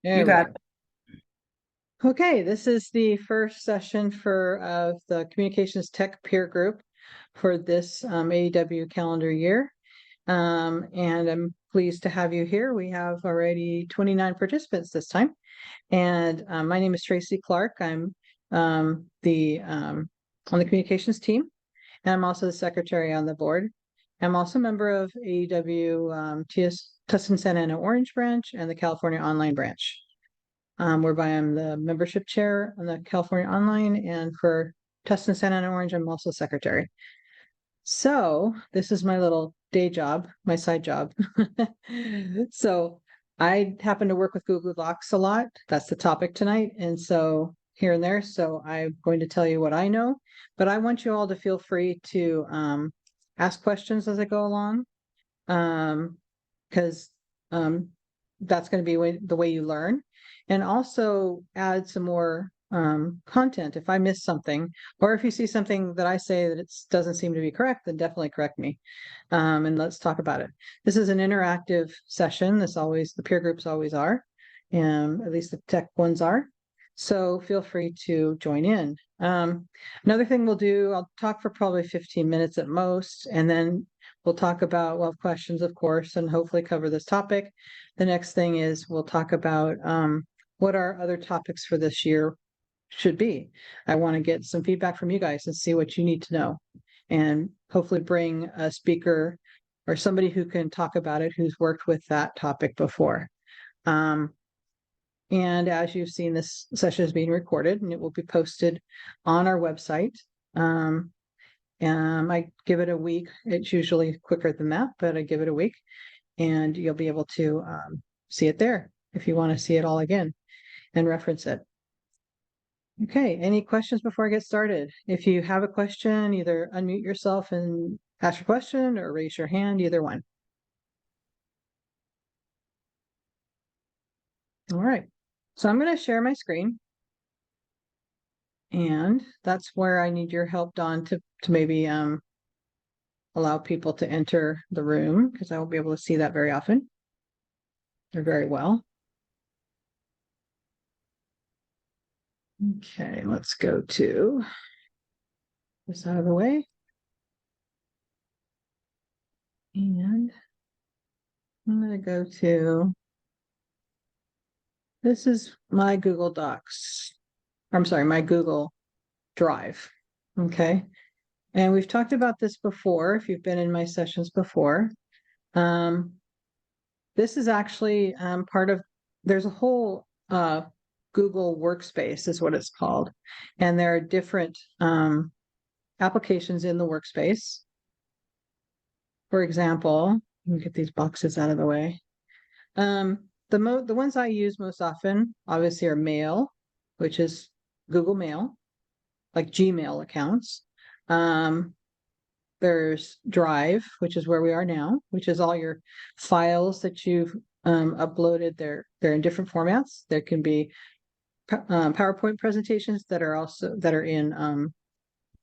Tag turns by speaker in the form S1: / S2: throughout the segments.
S1: You
S2: There we
S1: got
S2: go. Okay, this is the first session for the Communications Tech Peer Group for this AEW calendar year. And I'm pleased to have you here. We have already 29 participants this time. And my name is Tracy Clark. I'm on the communications team, and I'm also the secretary on the board. I'm also a member of AEW Tustin Santa Ana Orange branch and the California Online branch. Whereby I'm the membership chair on the California Online, and for Tustin Santa Ana Orange, I'm also secretary. So this is my little day job, my side job. So I happen to work with Google Docs a lot. That's the topic tonight. And so here and there, so I'm going to tell you what I know, but I want you all to feel free to ask questions as I go along. Because that's going to be the way you learn, and also add some more content if I miss something, or if you see something that I say that it doesn't seem to be correct, then definitely correct me, and let's talk about it. This is an interactive session. The peer groups always are, and at least the tech ones are. So feel free to join in. Another thing we'll do, I'll talk for probably 15 minutes at most, and then we'll have questions, of course, and hopefully cover this topic. The next thing is we'll talk about what our other topics for this year should be. I want to get some feedback from you guys and see what you need to know, and hopefully bring a speaker or somebody who can talk about it, who's worked with that topic before. And as you've seen, this session is being recorded and it will be posted on our website. I give it a week. It's usually quicker than that, but I give it a week, and you'll be able to see it there if you want to see it all again and reference it. Okay, any questions before I get started? If you have a question, either unmute yourself and ask your question or raise your hand, either one. All right, so I'm going to share my screen. And that's where I need your help, Dawn, to maybe allow people to enter the room, because I won't be able to see that very often or very well. Okay, let's go to this out of the way. And I'm going to go to, this is my Google Docs. I'm sorry, my Google Drive. Okay. And we've talked about this before, if you've been in my sessions before. This is actually part of, there's a whole Google Workspace is what it's called. And there are different applications in the workspace. For example, let me get these boxes out of the way. The ones I use most often, obviously, are Mail, which is Google Mail, like Gmail accounts. There's Drive, which is where we are now, which is all your files that you've uploaded. They're in different formats. There can be PowerPoint presentations that are in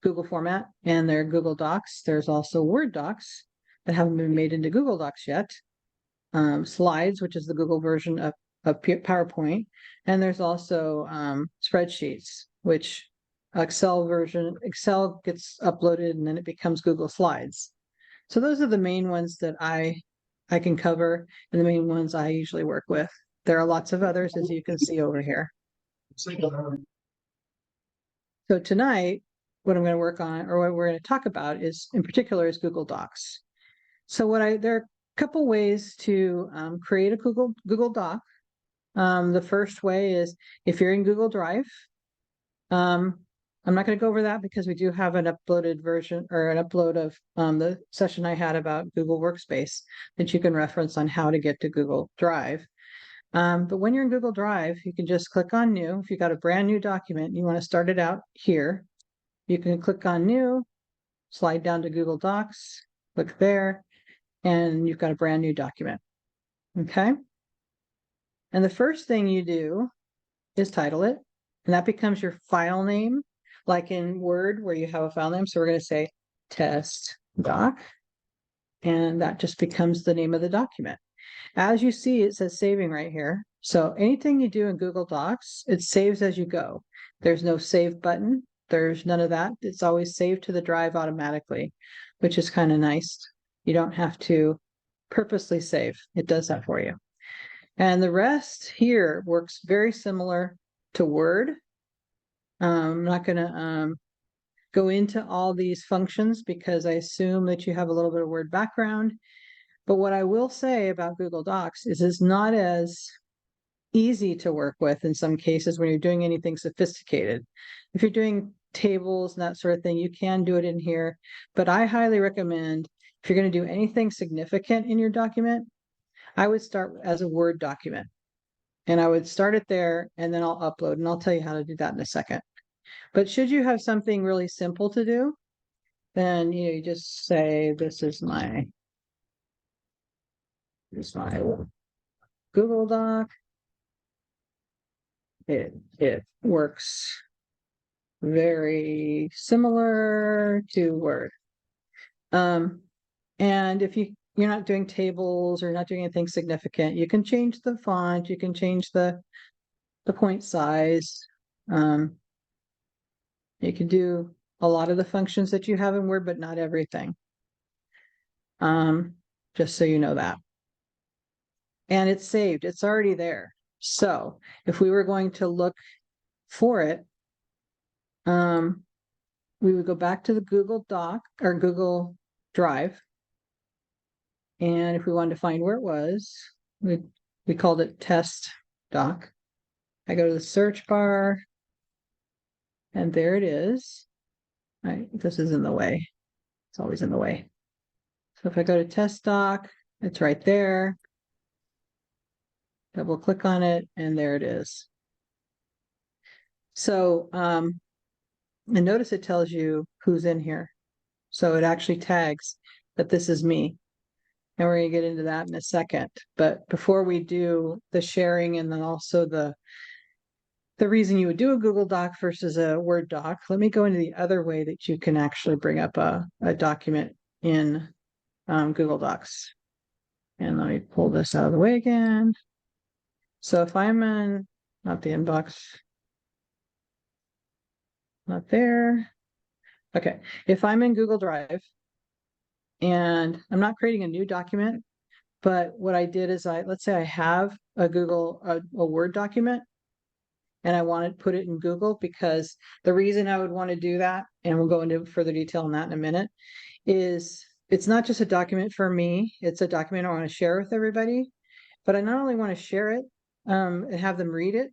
S2: Google format, and they're Google Docs. There's also Word docs that haven't been made into Google Docs yet. Slides, which is the Google version of PowerPoint, and there's also spreadsheets, which Excel gets uploaded and then it becomes Google Slides. So those are the main ones that I can cover, and the main ones I usually work with. There are lots of others, as you can see over here. So tonight, what I'm going to work on, or what we're going to talk about, is in particular is Google Docs. So there are a couple ways to create a Google Doc. The first way is if you're in Google Drive. I'm not going to go over that because we do have an uploaded version, or an upload of the session I had about Google Workspace that you can reference on how to get to Google Drive. But when you're in Google Drive, you can just click on New. If you've got a brand new document and you want to start it out here, you can click on New, slide down to Google Docs, click there, and you've got a brand new document. Okay? And the first thing you do is title it, and that becomes your file name, like in Word where you have a file name. So we're going to say test doc, and that just becomes the name of the document. As you see, it says saving right here. So anything you do in Google Docs, it saves as you go. There's no save button. There's none of that. It's always saved to the drive automatically, which is kind of nice. You don't have to purposely save. It does that for you. And the rest here works very similar to Word. I'm not going to go into all these functions because I assume that you have a little bit of Word background. But what I will say about Google Docs is it's not as easy to work with in some cases when you're doing anything sophisticated. If you're doing tables and that sort of thing, you can do it in here. But I highly recommend if you're going to do anything significant in your document, I would start as a Word document. And I would start it there and then I'll upload, and I'll tell you how to do that in a second. But should you have something really simple to do, then you just say, this is my Google Doc. It works very similar to Word. And if you're not doing tables or not doing anything significant, you can change the font, you can change the point size. You can do a lot of the functions that you have in Word, but not everything. Just so you know that. And it's saved, it's already there. So if we were going to look for it, we would go back to the Google Doc or Google Drive. And if we wanted to find where it was, we called it test doc. I go to the search bar and there it is. This is in the way. It's always in the way. So if I go to test doc, it's right there. Double click on it and there it is. So, and notice it tells you who's in here. So it actually tags that this is me. And we're going to get into that in a second. But before we do the sharing and then also the reason you would do a Google Doc versus a Word doc, let me go into the other way that you can actually bring up a document in Google Docs. And let me pull this out of the way again. So if I'm in, not the inbox, not there. Okay, if I'm in Google Drive and I'm not creating a new document, but what I did is let's say I have a Word document and I want to put it in Google, because the reason I would want to do that, and we'll go into further detail on that in a minute, is it's not just a document for me, it's a document I want to share with everybody. But I not only want to share it and have them read it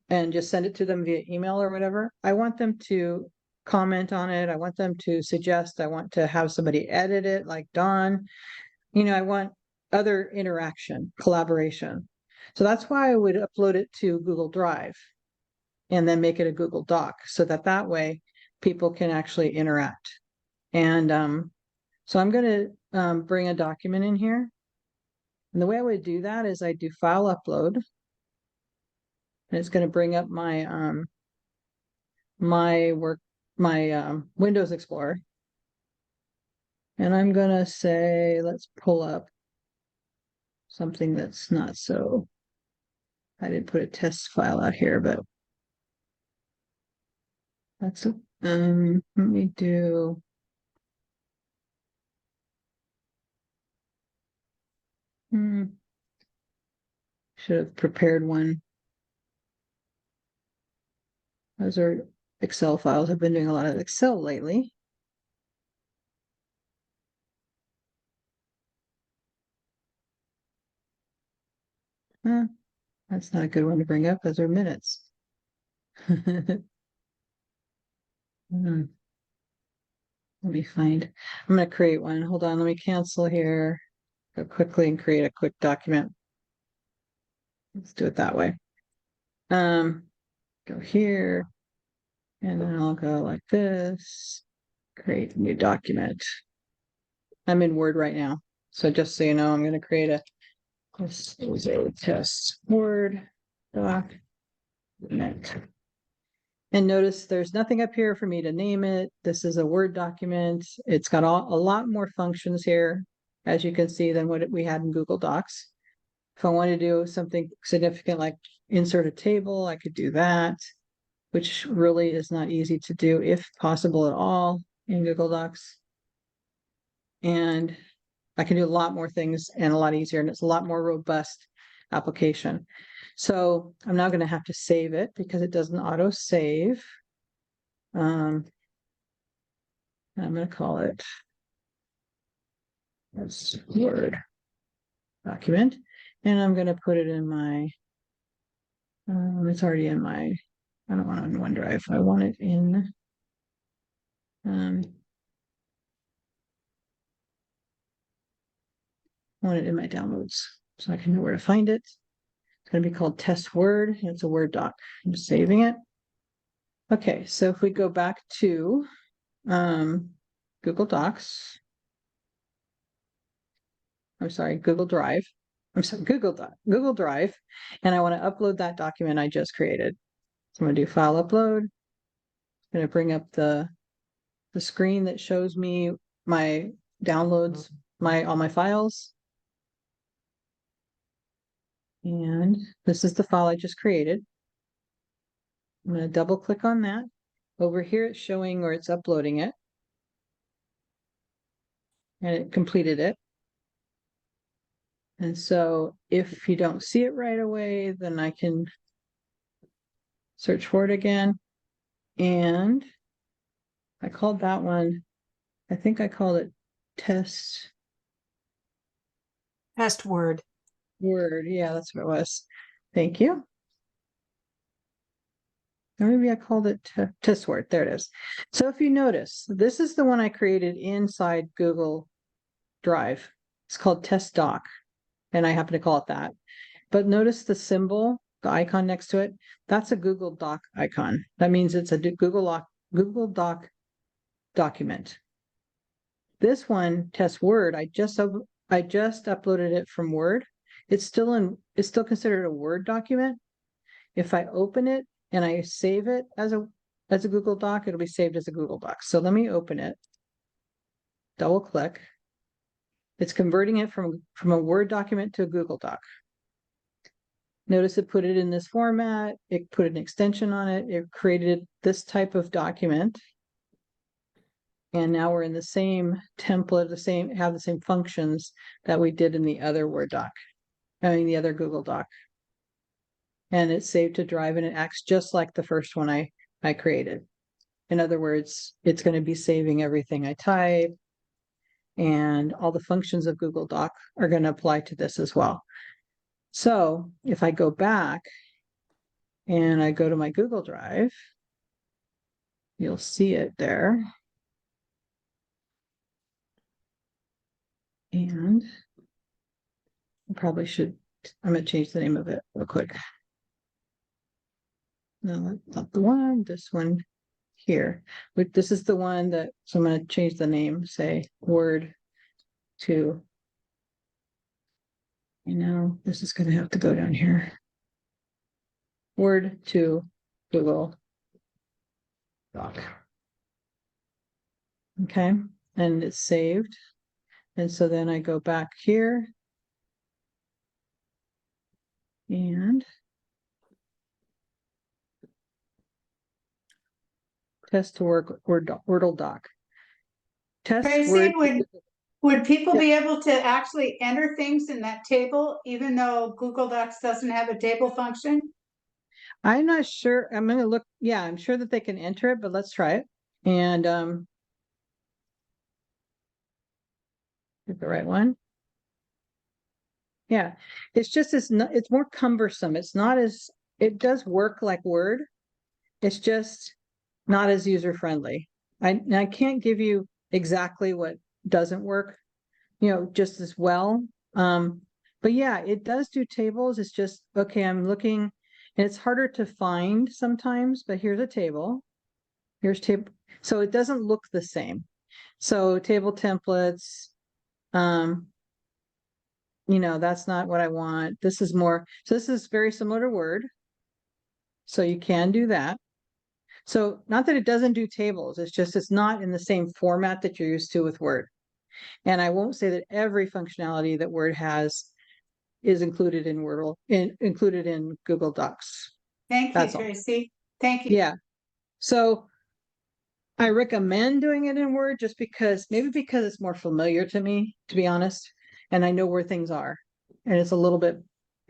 S2: and just send it to them via email or whatever, I want them to comment on it. I want them to suggest, I want to have somebody edit it like Dawn. I want other interaction, collaboration. So that's why I would upload it to Google Drive and then make it a Google Doc, so that way people can actually interact. And so I'm going to bring a document in here. And the way I would do that is I do file upload. And it's going to bring up my Windows Explorer. And I'm going to say, let's pull up something that's not so, I didn't put a test file out here, but that's, let me do, should have prepared one. Those are Excel files. I've been doing a lot of Excel lately. That's not a good one to bring up. Those are minutes. Let me find, I'm going to create one. Hold on, let me cancel here. Go quickly and create a quick document. Let's do it that way. Go here, and then I'll go like this. Create a new document. I'm in Word right now, so just so you know, I'm going to create this is a test Word document. And notice there's nothing up here for me to name it. This is a Word document. It's got a lot more functions here, as you can see, than what we had in Google Docs. If I want to do something significant like insert a table, I could do that, which really is not easy to do if possible at all in Google Docs. And I can do a lot more things and a lot easier, and it's a lot more robust application. So I'm now going to have to save it because it doesn't auto save. I'm going to call it as Word document, and I'm going to put it in my, it's already in my, I don't want it in OneDrive. I want it in, I want it in my downloads so I can know where to find it. It's going to be called Test Word, and it's a Word doc. I'm just saving it. Okay, so if we go back to Google Docs, I'm sorry, Google Drive. I'm sorry, Google Drive, and I want to upload that document I just created. So I'm going to do File Upload. I'm going to bring up the screen that shows me my downloads, all my files. And this is the file I just created. I'm going to double click on that. Over here, it's showing where it's uploading it. And it completed it. And so if you don't see it right away, then I can search for it again. And I called that one, I think I called it Test
S1: Word.
S2: Word. Yeah, that's what it was. Thank you. Or maybe I called it Test Word. There it is. So if you notice, this is the one I created inside Google Drive. It's called Test Doc, and I happen to call it that. But notice the symbol, the icon next to it. That's a Google Doc icon. That means it's a Google Doc document. This one, Test Word, I just uploaded it from Word. It's still considered a Word document. If I open it and I save it as a Google Doc, it'll be saved as a Google Doc. So let me open it. Double click. It's converting it from a Word document to a Google Doc. Notice it put it in this format. It put an extension on it. It created this type of document. And now we're in the same template, have the same functions that we did in the other Word doc, the other Google Doc. And it's saved to Drive, and it acts just like the first one I created. In other words, it's going to be saving everything I type, and all the functions of Google Doc are going to apply to this as well. So if I go back and I go to my Google Drive, you'll see it there. And I probably should, I'm going to change the name of it real quick. No, that's not the one, this one here. But this is the one that, so I'm going to change the name, say Word to, this is going to have to go down here. Word to Google Doc. Okay, and it's saved. And so then I go back here and test to work Wordle Doc. Test
S1: Tracy,
S2: Word.
S1: would people
S2: Yeah.
S1: be able to actually enter things in that table, even though Google Docs doesn't have a table function?
S2: I'm not sure. I'm going to look. Yeah, I'm sure that they can enter it, but let's try it. And get the right one. Yeah, it's just it's more cumbersome. It's not as, it does work like Word. It's just not as user friendly. I can't give you exactly what doesn't work, just as well. But yeah, it does do tables. It's just, okay, I'm looking, and it's harder to find sometimes, but here's a table. Here's table. So it doesn't look the same. So table templates, that's not what I want. This is more, so this is very similar to Word. So you can do that. So not that it doesn't do tables, it's just, it's not in the same format that you're used to with Word. And I won't say that every functionality that Word has is included in Wordle, included in Google Docs.
S1: Thank you,
S2: That's all.
S1: Tracy. Thank you.
S2: Yeah. So I recommend doing it in Word just because, maybe because it's more familiar to me, to be honest, and I know where things are, and it's a little bit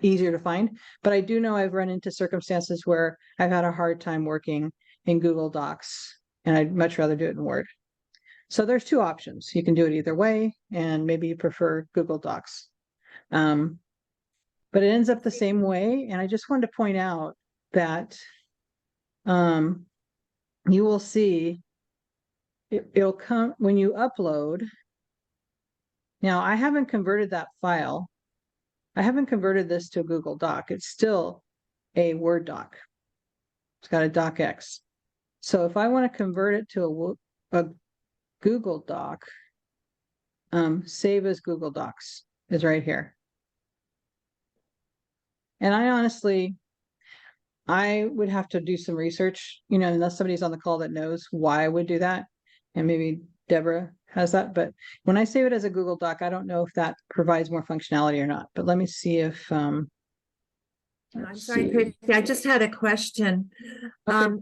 S2: easier to find. But I do know I've run into circumstances where I've had a hard time working in Google Docs, and I'd much rather do it in Word. So there's two options. You can do it either way, and maybe you prefer Google Docs. But it ends up the same way. And I just wanted to point out that you will see it'll come when you upload. Now, I haven't converted that file. I haven't converted this to a Google Doc. It's still a Word doc. It's got a docx. So if I want to convert it to a Google Doc, save as Google Docs is right here. And I honestly, I would have to do some research, unless somebody's on the call that knows why I would do that. And maybe Deborah has that. But when I save it as a Google Doc, I don't know if that provides more functionality or not. But let me see if
S3: I'm sorry, Tracy, I just had a question.
S2: Okay.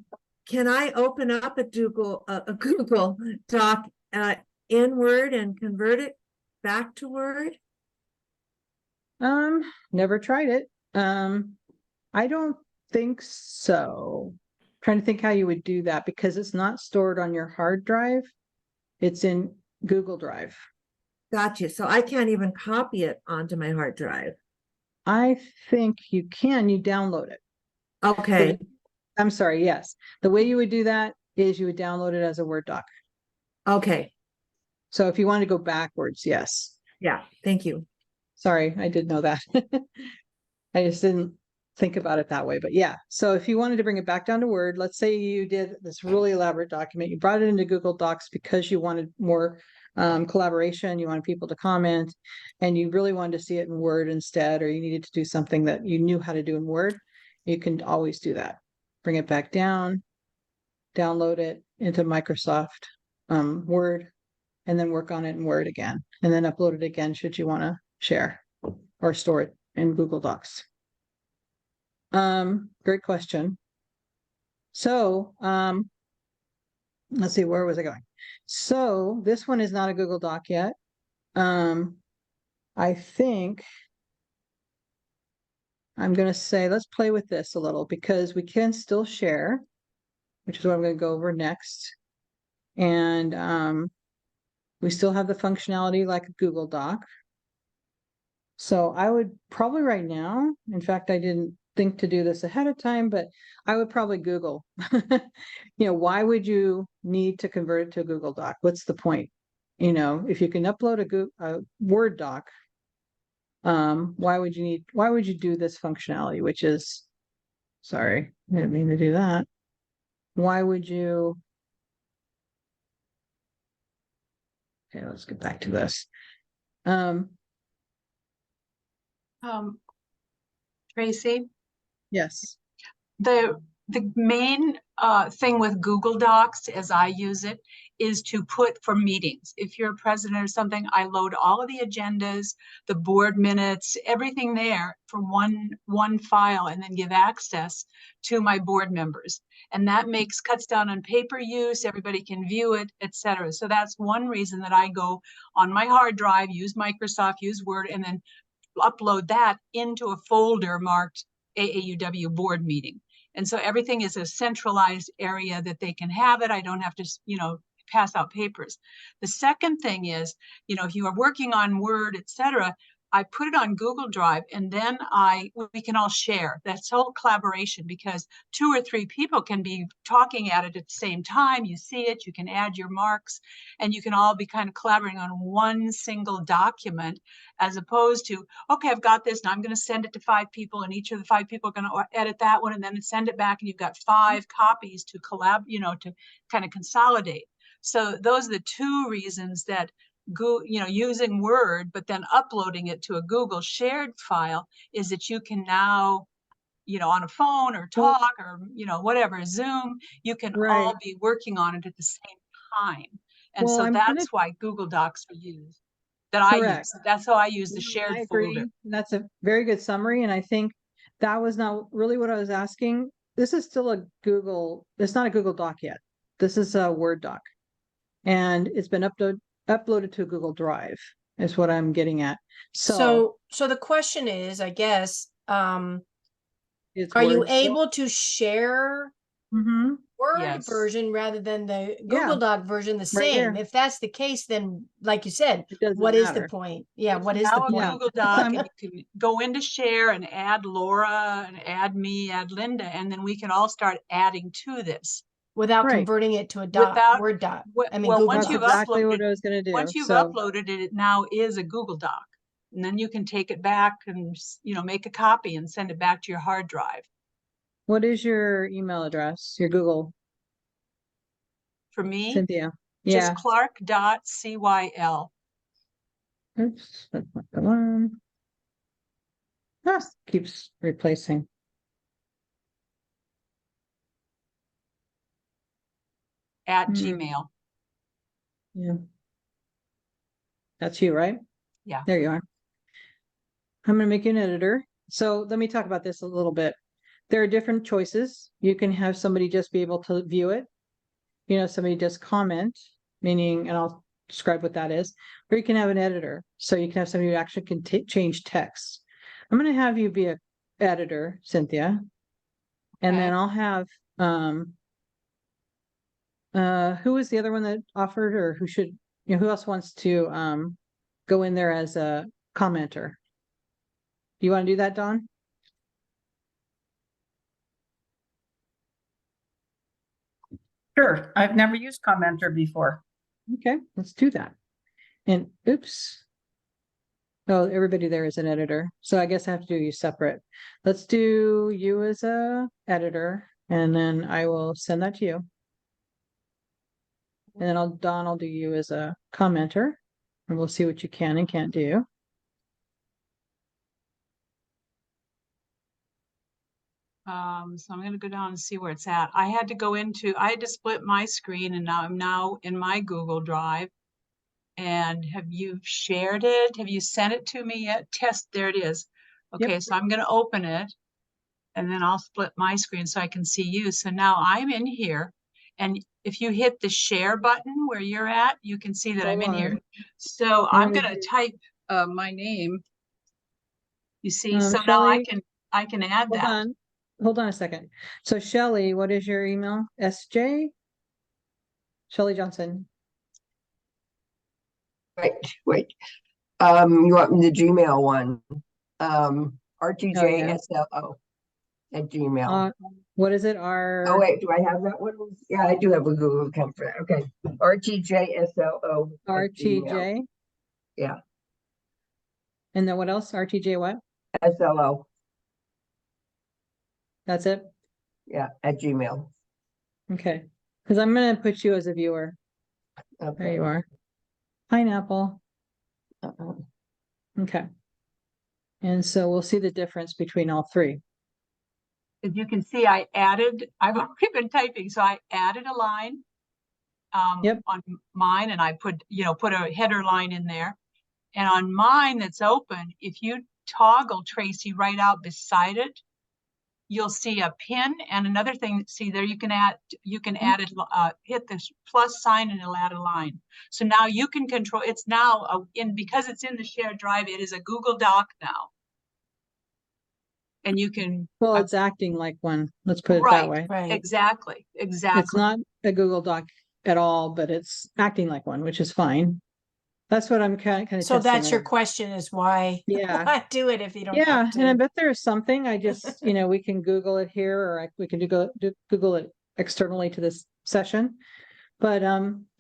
S3: Can I open up a Google Doc in Word and convert it back to Word?
S2: Never tried it. I don't think so. Trying to think how you would do that, because it's not stored on your hard drive. It's in Google Drive.
S3: Gotcha. So I can't even copy it onto my hard drive.
S2: I think you can, you download it.
S3: Okay.
S2: I'm sorry, yes. The way you would do that is you would download it as a Word doc.
S3: Okay.
S2: So if you want to go backwards, yes.
S3: Yeah, thank you.
S2: Sorry, I did know that. I just didn't think about it that way, but yeah. So if you wanted to bring it back down to Word, let's say you did this really elaborate document, you brought it into Google Docs because you wanted more collaboration, you wanted people to comment, and you really wanted to see it in Word instead, or you needed to do something that you knew how to do in Word, you can always do that. Bring it back down, download it into Microsoft Word, and then work on it in Word again, and then upload it again should you want to share or store it in Google Docs. Great question. So, let's see, where was I going? So this one is not a Google Doc yet. I think I'm going to say, let's play with this a little, because we can still share, which is what I'm going to go over next. And, we still have the functionality like a Google Doc. So I would probably right now, in fact, I didn't think to do this ahead of time, but I would probably Google, why would you need to convert it to a Google Doc? What's the point? If you can upload a Word doc, why would you do this functionality, which is, sorry, I didn't mean to do that. Why would you? Okay, let's get back to this.
S4: Tracy,
S2: Yes.
S4: the main thing with Google Docs, as I use it, is to put for meetings. If you're a president or something, I load all of the agendas, the board minutes, everything there for one file, and then give access to my board members. And that cuts down on paper use, everybody can view it, etc. So that's one reason that I go on my hard drive, use Microsoft, use Word, and then upload that into a folder marked AAUW board meeting. And so everything is a centralized area that they can have it. I don't have to, pass out papers. The second thing is, if you are working on Word, etc., I put it on Google Drive, and then we can all share. That's whole collaboration, because 2 or 3 people can be talking at it at the same time. You see it, you can add your marks, and you can all be kind of collaborating on one single document, as opposed to, okay, I've got this, and I'm going to send it to 5 people, and each of the 5 people are going to edit that one, and then send it back, and you've got 5 copies to to kind of consolidate. So those are the 2 reasons that using Word, but then uploading it to a Google shared file, is that you can now, on a phone or talk or, whatever, Zoom, you can all be working on it at the same time. And so that's why Google Docs are used. that I
S2: Correct.
S4: use. That's how I use the
S2: No,
S4: shared
S2: I agree.
S4: folder.
S2: That's a very good summary, and I think that was not really what I was asking. This is still a Google, it's not a Google Doc yet. This is a Word doc. And it's been uploaded to Google Drive, is what I'm getting at. So
S5: So the question is, I guess,
S2: it's
S5: are you
S2: Word still?
S5: able to share
S2: Mhm.
S5: Word
S4: Yes.
S5: version rather than the
S2: Yeah.
S5: Google Doc version the
S2: Right here.
S5: same? If that's the case, then like you said,
S2: It doesn't
S5: what is the
S2: matter.
S5: point? Yeah,
S4: It's
S5: what is the
S4: now a
S5: point?
S4: Google
S2: So
S4: Doc,
S2: I'm-
S4: and you can go into share and add Laura and add me, add Linda, and then we can all start adding to this.
S5: Without
S2: Right.
S5: converting it to a doc,
S4: Without-
S5: Word doc. I mean,
S4: Well,
S5: Google
S4: once
S2: That's
S4: you've
S5: Docs.
S2: exactly what
S4: uploaded,
S2: I was gonna do.
S4: once you've
S2: So
S4: uploaded it, it now is a Google Doc. And then you can take it back and, make a copy and send it back to your hard drive.
S2: what is your email address? Your Google,
S4: For me,
S2: Cynthia?
S4: just
S2: Yeah.
S4: clark.cyl.
S2: Oops, that's not the one. Ah, keeps replacing.
S4: at
S2: Hmm.
S4: Gmail.
S2: Yeah. That's you, right?
S4: Yeah.
S2: There you are. I'm gonna make you an editor. So let me talk about this a little bit. There are different choices. You can have somebody just be able to view it. Somebody just comment, meaning, and I'll describe what that is, or you can have an editor. So you can have somebody who actually can change text. I'm gonna have you be a editor, Cynthia. And then
S4: Okay.
S2: I'll have, who was the other one that offered, or who should, who else wants to, go in there as a commenter? You want to do that, Dawn?
S6: Sure, I've never used Commenter before.
S2: Okay, let's do that. And oops. Oh, everybody there is an editor. So I guess I have to do you separate. Let's do you as a editor, and then I will send that to you. And then Dawn, I'll do you as a commenter, and we'll see what you can and can't do.
S4: So I'm gonna go down and see where it's at. I had to split my screen, and now I'm now in my Google Drive. And have you shared it? Have you sent it to me yet? There it is.
S2: Yep.
S4: Okay, so I'm gonna open it, and then I'll split my screen so I can see you. So now I'm in here, and if you hit the share button where you're at, you can see that I'm in here. So I'm gonna type my name. You see, so now
S2: Shelley,
S4: I can add
S2: hold
S4: that.
S2: on. Hold on a second. So Shelley, what is your email? SJ? Shelley Johnson.
S7: Wait. You want the Gmail one? RTJSLO at Gmail.
S2: What is it?
S7: Oh, wait, do I have that one? Yeah, I do have a Google account for that. Okay. RTJSLO. at Gmail.
S2: RTJ?
S7: Yeah.
S2: And then what else? RTJ what?
S7: SLO.
S2: That's it?
S7: Yeah, at Gmail.
S2: Okay. Because I'm gonna put you as a viewer. There
S7: Okay.
S2: you are. Pineapple. Okay. And so we'll see the difference between all three.
S4: As you can see, I've already been typing, so I added a line
S2: Yep.
S4: on mine, and I put a header line in there. And on mine that's open, if you toggle Tracy right out beside it, you'll see a pin and another thing. See there, you can add it, hit the plus sign and it'll add a line. So now you can control, it's now because it's in the shared drive, it is a Google Doc now. And you can.
S2: Well, it's acting like one. Let's put it that way.
S5: Right.
S4: Exactly.
S2: It's not a Google Doc at all, but it's acting like one, which is fine. That's what I'm kind of.
S5: So that's your question, is why
S2: Yeah.
S5: why do it if you don't
S2: Yeah,
S5: have to?
S2: and I bet there's something. I just, we can Google it here, or we can Google it externally to this session. But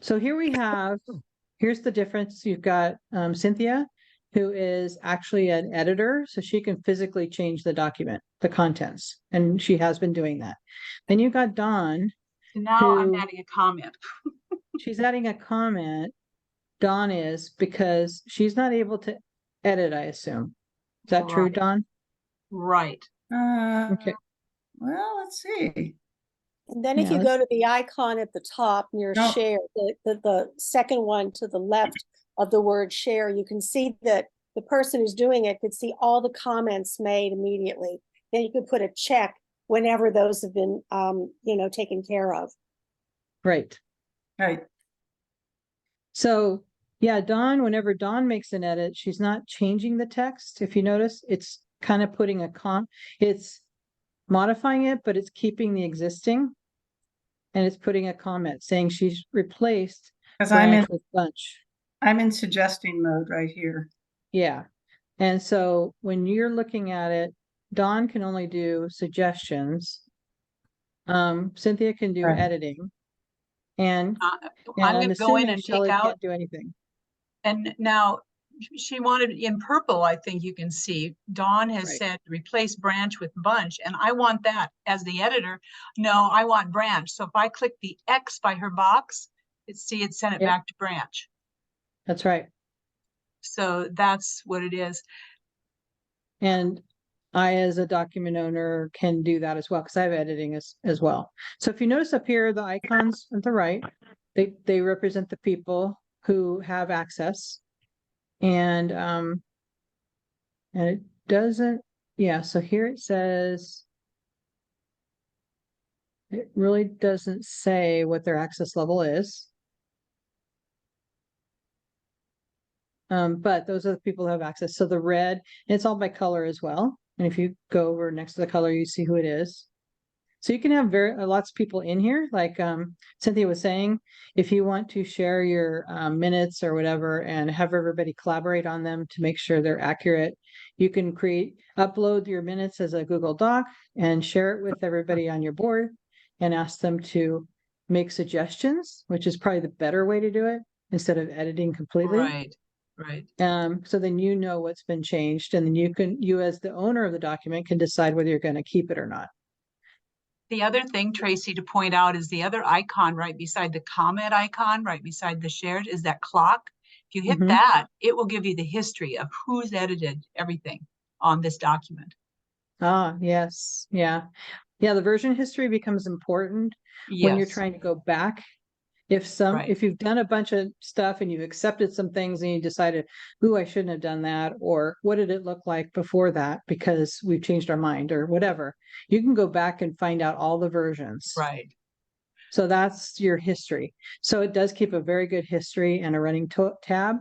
S2: so here's the difference. You've got Cynthia, who is actually an editor, so she can physically change the document, the contents, and she has been doing that. Then you've got Dawn.
S4: So now I'm
S2: who-
S4: adding a comment.
S2: She's adding a comment. Dawn is, because she's not able to edit, I assume. Is that true,
S4: Right.
S2: Dawn?
S4: Right.
S2: Okay.
S6: Well, let's see.
S8: And then if
S2: Yeah,
S8: you go to the icon at the top near
S6: No.
S8: share, the second one to the left of the word share, you can see that the person who's doing it could see all the comments made immediately. Then you could put a check whenever those have been, taken care of.
S2: Right.
S6: Right.
S2: So yeah, Dawn, whenever Dawn makes an edit, she's not changing the text. If you notice, it's kind of putting it's modifying it, but it's keeping the existing. And it's putting a comment saying she's replaced
S6: Because
S2: branch with bunch.
S6: I'm in suggesting mode right here.
S2: Yeah. And so when you're looking at it, Dawn can only do suggestions. Cynthia can do
S6: Right.
S2: editing. And
S4: I'm
S2: I'm
S4: gonna go in
S2: assuming
S4: and take
S2: Shelley
S4: out,
S2: can't do anything.
S4: and now she wanted in purple, I think you can see, Dawn has
S2: Right.
S4: said replace branch with bunch, and I want that as the editor. No, I want branch. So if I click the X by her box, it sent it
S2: Yep.
S4: back to branch.
S2: That's right.
S4: So that's what it is.
S2: And I, as a document owner, can do that as well because I have editing as well. So if you notice up here, the icons on the right, they represent the people who have access. And it doesn't, yeah, so here it says, it really doesn't say what their access level is. But those are the people who have access. So the red, and it's all by color as well. And if you go over next to the color, you see who it is. So you can have lots of people in here, like Cynthia was saying, if you want to share your minutes or whatever and have everybody collaborate on them to make sure they're accurate, you can upload your minutes as a Google Doc and share it with everybody on your board and ask them to make suggestions, which is probably the better way to do it instead of editing completely.
S4: Right, right.
S2: So then you know what's been changed, and then you as the owner of the document can decide whether you're going to keep it or not.
S4: The other thing, Tracy, to point out is the other icon right beside the comment icon, right beside the shared, is that clock. If you hit
S2: Mhm.
S4: that, it will give you the history of who's edited everything on this document.
S2: Ah, yes. Yeah. Yeah. The version history becomes important when you're
S4: Yes,
S2: trying to go back.
S4: Right.
S2: If you've done a bunch of stuff and you've accepted some things and you decided, ooh, I shouldn't have done that, or what did it look like before that because we've changed our mind or whatever, you can go back and find out all the versions.
S4: Right.
S2: So that's your history. So it does keep a very good history and a running tab,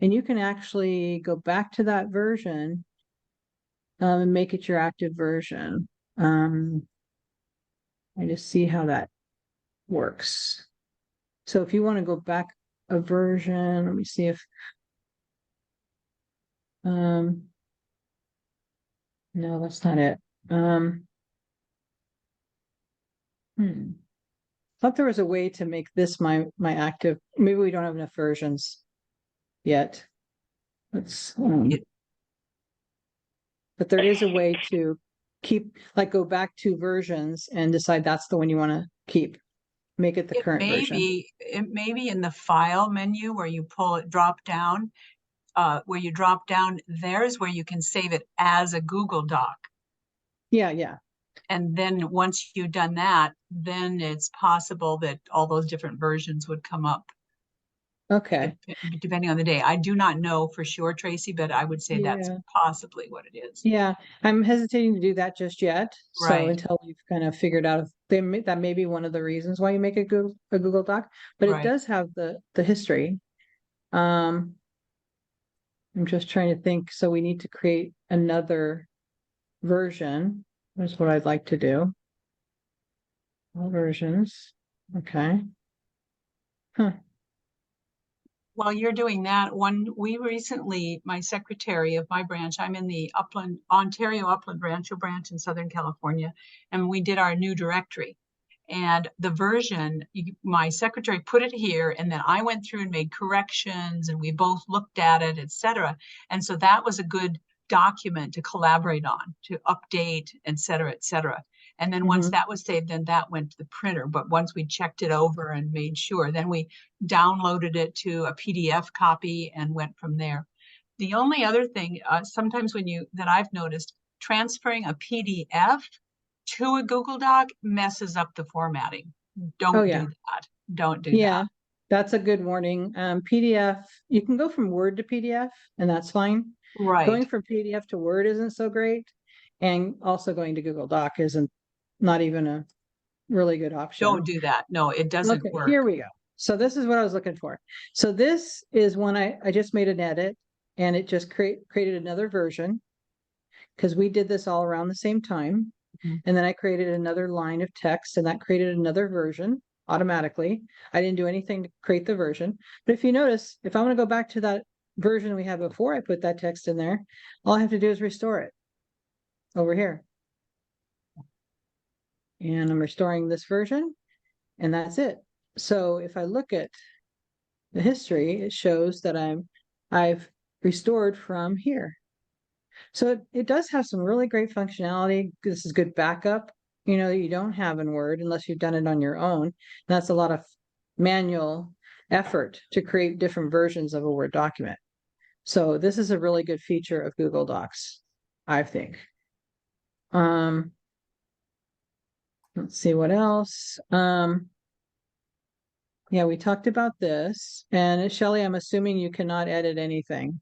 S2: and you can actually go back to that version and make it your active version. I just see how that works. So if you want to go back a version, let me see if no, that's not it. Thought there was a way to make this my active. Maybe we don't have enough versions yet. Let's but there is a way to go back 2 versions and decide that's the one you want to keep. Make it the current version.
S4: It may be in the file menu where you pull it, drop down, there's where you can save it as a Google Doc.
S2: Yeah, yeah.
S4: And then once you've done that, then it's possible that all those different versions would come up.
S2: Okay.
S4: Depending on the day. I do not know for sure, Tracy, but I would say that's possibly what it is.
S2: Yeah, I'm hesitating to do that just yet. So
S4: Right.
S2: until you've kind of figured out if that may be one of the reasons why you make a Google Doc, but it
S4: Right.
S2: does have the history. I'm just trying to think. So we need to create another version. That's what I'd like to do. All versions. Okay. Huh.
S4: While you're doing that, my secretary of my branch, I'm in the Ontario Upland Rancho branch in Southern California, and we did our new directory. And the version, my secretary put it here, and then I went through and made corrections, and we both looked at it, etc. And so that was a good document to collaborate on, to update, etc., etc. And then once that was saved, then that went to the printer. But once we checked it over and made sure, then we downloaded it to a PDF copy and went from there. The only other thing, sometimes that I've noticed, transferring a PDF to a Google Doc messes up the formatting. Don't do that. Don't do that.
S2: That's a good warning. PDF, you can go from Word to PDF and that's fine. Going
S4: Right.
S2: from PDF to Word isn't so great. And also going to Google Doc isn't not even a really good option.
S4: Don't do that. No, it doesn't
S2: Okay,
S4: work.
S2: here we go. So this is what I was looking for. So this is when I just made an edit and it just created another version. Because we did this all around the same time.
S4: Mhm.
S2: And then I created another line of text and that created another version automatically. I didn't do anything to create the version. But if you notice, if I want to go back to that version we had before I put that text in there, all I have to do is restore it over here. And I'm restoring this version and that's it. So if I look at the history, it shows that I've restored from here. So it does have some really great functionality. This is good backup, you know, that you don't have in Word unless you've done it on your own. And that's a lot of manual effort to create different versions of a Word document. So this is a really good feature of Google Docs, I think. Let's see what else. Yeah, we talked about this. And Shelley, I'm assuming you cannot edit anything.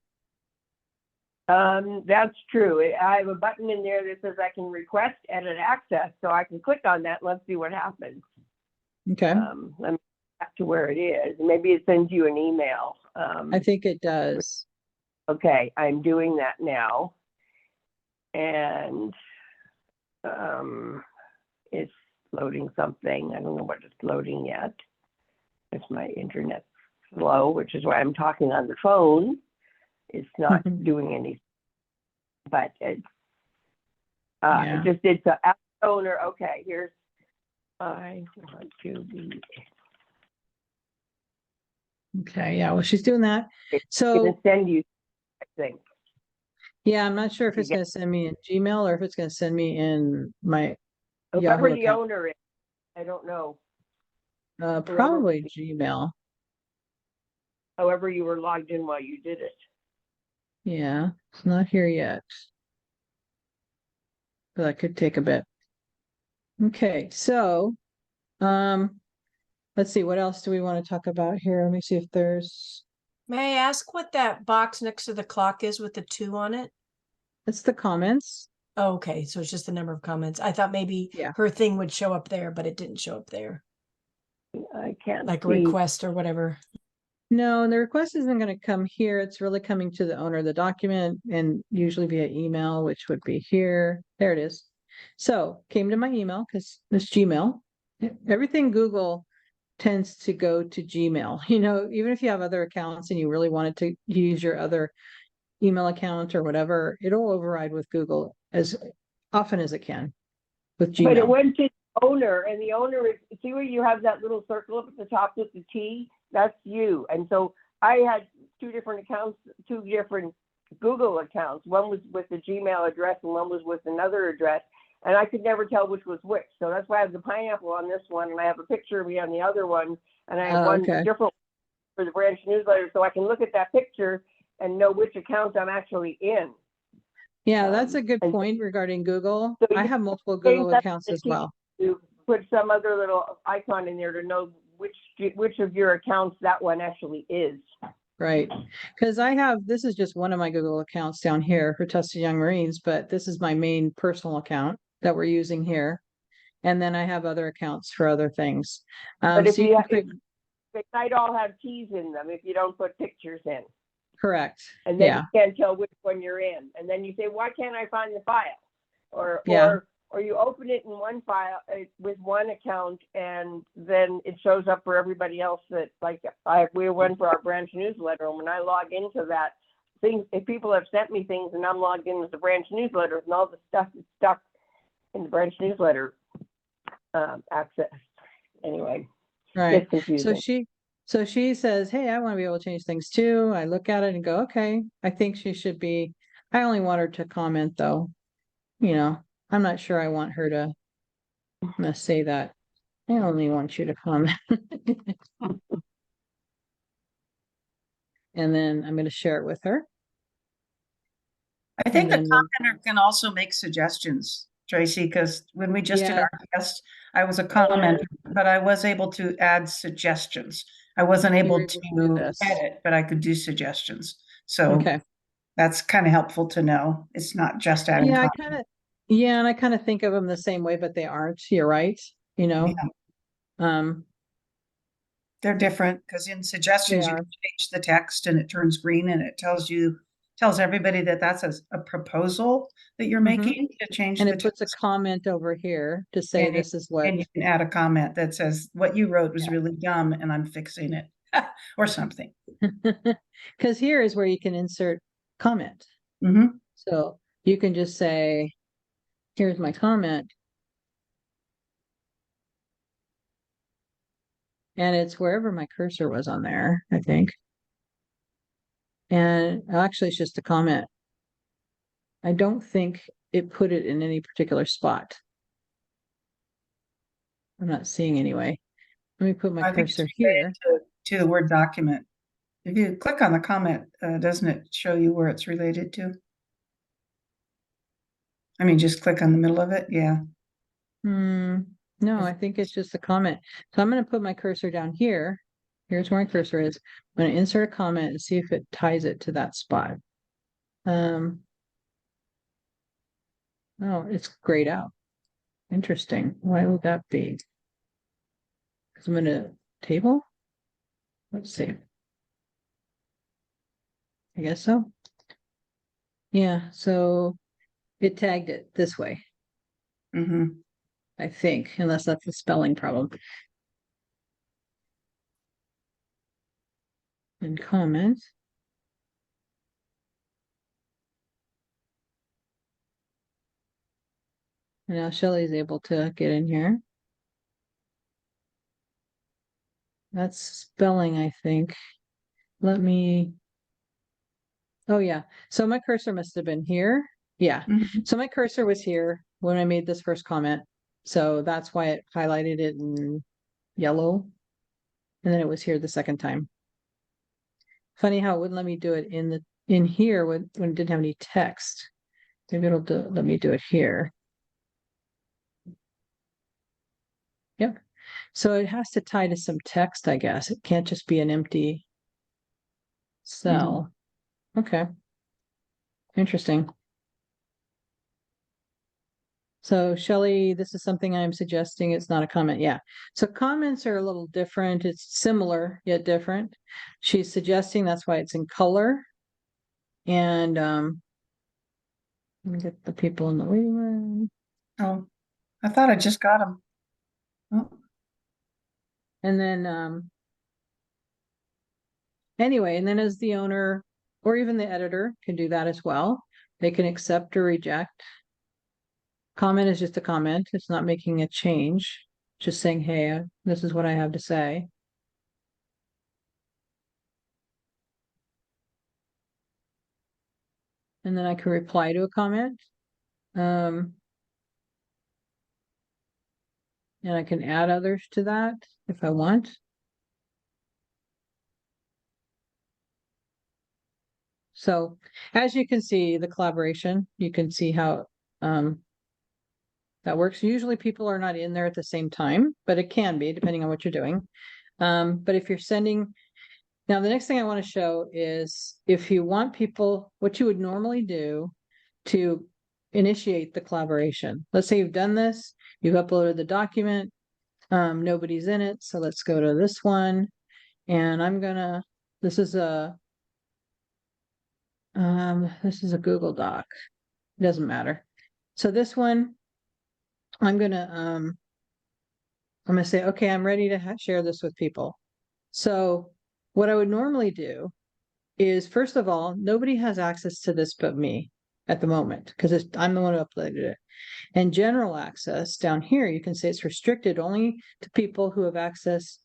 S7: That's true. I have a button in there that says I can request edit access, so I can click on that. Let's see what happens.
S2: Okay.
S7: Let me back to where it is. Maybe it sends you an email.
S2: I think it does.
S7: Okay, I'm doing that now. And it's loading something. I don't know what it's loading yet. It's my internet slow, which is why I'm talking on the phone. It's not doing anything, but it's
S2: Yeah.
S7: it just did. So app owner, okay, here's I want to be.
S2: Okay, yeah, well, she's doing that.
S7: It's
S2: So
S7: gonna send you, I think.
S2: yeah, I'm not sure if
S7: You
S2: it's
S7: get-
S2: gonna send me in Gmail or if it's gonna send me in my
S7: Whoever
S2: Yahoo
S7: the
S2: account.
S7: owner is, I don't know.
S2: Probably Gmail.
S7: However you were logged in while you did it.
S2: Yeah, it's not here yet. But that could take a bit. Okay, so let's see, what else do we want to talk about here? Let me see if there's
S5: May I ask what that box next to the clock is with the 2 on it?
S2: it's the comments.
S5: Oh, okay, so it's just the number of comments. I thought maybe
S2: Yeah.
S5: her thing would show up there, but it didn't show up there,
S7: I can't
S5: like a
S7: see.
S5: request or whatever.
S2: No, and the request isn't going to come here. It's really coming to the owner of the document and usually via email, which would be here. There it is. So came to my email because it's Gmail. Everything Google tends to go to Gmail. You know, even if you have other accounts and you really wanted to use your other email account or whatever, it'll override with Google as often as it can with Gmail.
S7: But it went to the owner, and the owner is, see where you have that little circle up at the top with the T? That's you. And so I had 2 different accounts, 2 different Google accounts. One was with the Gmail address and one was with another address. And I could never tell which was which. So that's why I have the pineapple on this one, and I have a picture of me on the other one. And I have one
S2: okay.
S7: different for the branch newsletter, so I can look at that picture and know which account I'm actually in.
S2: Yeah, that's a good
S7: and-
S2: point regarding Google.
S7: So
S2: I
S7: you
S2: have multiple
S7: change
S2: Google
S7: that
S2: accounts
S7: to
S2: as well.
S7: You put some other little icon in there to know which of your accounts that one actually is.
S2: Right, because I have, this is just one of my Google accounts down here for Tustin Young Marines, but this is my main personal account that we're using here. And then I have other accounts for other things.
S7: But if
S2: so
S7: you
S2: can
S7: have,
S2: click-
S7: they might all have keys in them if you don't put pictures in.
S2: correct,
S7: And then
S2: yeah,
S7: you can't tell which one you're in. And then you say, why can't I find the file?
S2: Yeah.
S7: Or you open it in one file with one account, and then it shows up for everybody else that, like, we went for our branch newsletter, and when I log into that, if people have sent me things and I'm logged in with the branch newsletter, and all the stuff is stuck in the branch newsletter access. Anyway,
S2: right.
S7: it's confusing.
S2: So she says, hey, I want to be able to change things too. I look at it and go, okay, I think she should be, I only want her to comment though. You know, I'm not sure I want her to, I'm gonna say that. I only want you to comment. And then I'm gonna share it with her.
S6: I think the
S2: And then
S6: commenter can also make suggestions, Tracy, because when we just did
S2: Yeah.
S6: our test, I was a commenter, but I was able to add suggestions. I wasn't
S2: were
S6: able
S2: able to do
S6: to
S2: this.
S6: edit, but I could do suggestions. So
S2: Okay.
S6: that's kind of helpful to know. It's not just adding
S2: Yeah,
S6: content.
S2: and I kind of think of them the same way, but they aren't. You're right. You know, um,
S6: They're different because in suggestions,
S2: They
S6: you
S2: are.
S6: can change the text and it turns green and it tells everybody that that's a proposal that you're
S2: Mhm.
S6: making to change
S2: and
S6: the
S2: it puts a
S6: text.
S2: comment over here to say
S6: And
S2: this is what.
S6: And you can add a comment that says, what you wrote was really dumb and I'm fixing it, or something.
S2: Because here is where you can insert comment.
S6: Mhm.
S2: So you can just say, here's my comment. And it's wherever my cursor was on there, I think. And actually, it's just a comment. I don't think it put it in any particular spot. I'm not seeing anyway. Let me put my
S6: I think it's
S2: cursor
S6: related
S2: here.
S6: to the word document. If you click on the comment, doesn't it show you where it's related to? I mean, just click on the middle of it. Yeah.
S2: No, I think it's just a comment. So I'm going to put my cursor down here. Here's where my cursor is. I'm going to insert a comment and see if it ties it to that spot. Oh, it's grayed out. Interesting. Why would that be? Because I'm in a table. Let's see. I guess so. Yeah, so it tagged it this way,
S6: Mm-hmm.
S2: I think, unless that's a spelling problem. And comment. And now Shelley's able to get in here. That's spelling, I think. Let me. Oh, yeah. So my cursor must have been here. Yeah.
S6: Mhm.
S2: So my cursor was here when I made this first comment. So that's why it highlighted it in yellow. And then it was here the second time. Funny how it wouldn't let me do it in here when it didn't have any text. Maybe it'll let me do it here. Yep. So it has to tie to some text, I guess. It can't just be an empty cell. Okay. Interesting. So Shelley, this is something I'm suggesting. It's not a comment. Yeah. So comments are a little different. It's similar yet different. She's suggesting that's why it's in color. And let me get the people in the waiting room.
S6: Oh, I thought I just got them. Oh.
S2: And then anyway, and then as the owner or even the editor can do that as well. They can accept or reject. Comment is just a comment. It's not making a change. Just saying, hey, this is what I have to say. And then I can reply to a comment. And I can add others to that if I want. So as you can see, the collaboration, you can see how that works. Usually people are not in there at the same time, but it can be depending on what you're doing. But if you're sending, now the next thing I want to show is if you want people, what you would normally do to initiate the collaboration. Let's say you've done this, you've uploaded the document, nobody's in it. So let's go to this one. And this is a Google Doc. It doesn't matter. So this one, I'm gonna say, okay, I'm ready to share this with people. So what I would normally do is, first of all, nobody has access to this but me at the moment because I'm the one who uploaded it. And general access down here, you can say it's restricted only to people who have access,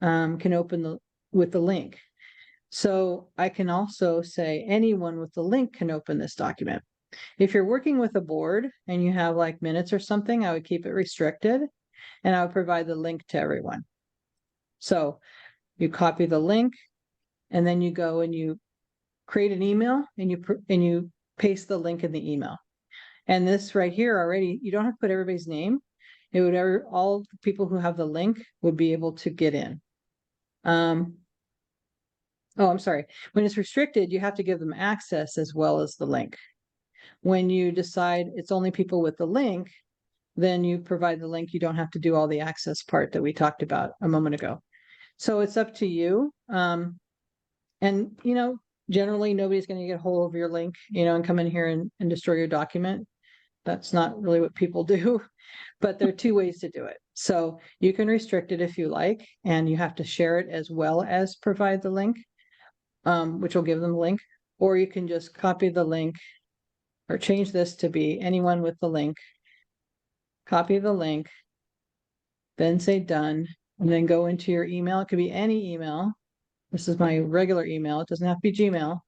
S2: can open with the link. So I can also say anyone with the link can open this document. If you're working with a board and you have like minutes or something, I would keep it restricted and I would provide the link to everyone. So you copy the link and then you go and you create an email and you paste the link in the email. And this right here already, you don't have to put everybody's name. All the people who have the link would be able to get in. Oh, I'm sorry. When it's restricted, you have to give them access as well as the link. When you decide it's only people with the link, then you provide the link. You don't have to do all the access part that we talked about a moment ago. So it's up to you. And generally nobody's going to get a hold of your link, and come in here and destroy your document. That's not really what people do, but there are two ways to do it. So you can restrict it if you like, and you have to share it as well as provide the link, which will give them a link, or you can just copy the link or change this to be anyone with the link, copy the link, then say done, and then go into your email. It could be any email. This is my regular email. It doesn't have to be Gmail.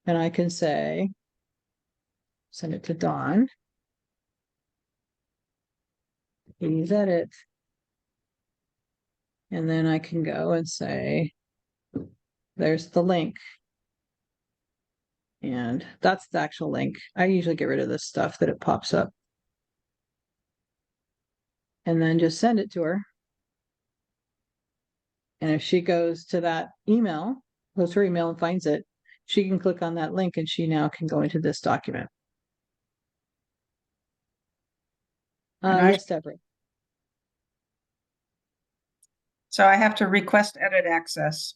S2: And I can say, send it to Dawn. Please edit. And then I can go and say, there's the link. And that's the actual link. I usually get rid of this stuff that it pops up. And then just send it to her. And if she goes to that email, goes to her email and finds it, she can click on that link and she now can go into this document. Yes, Deborah.
S6: So I have to request edit access.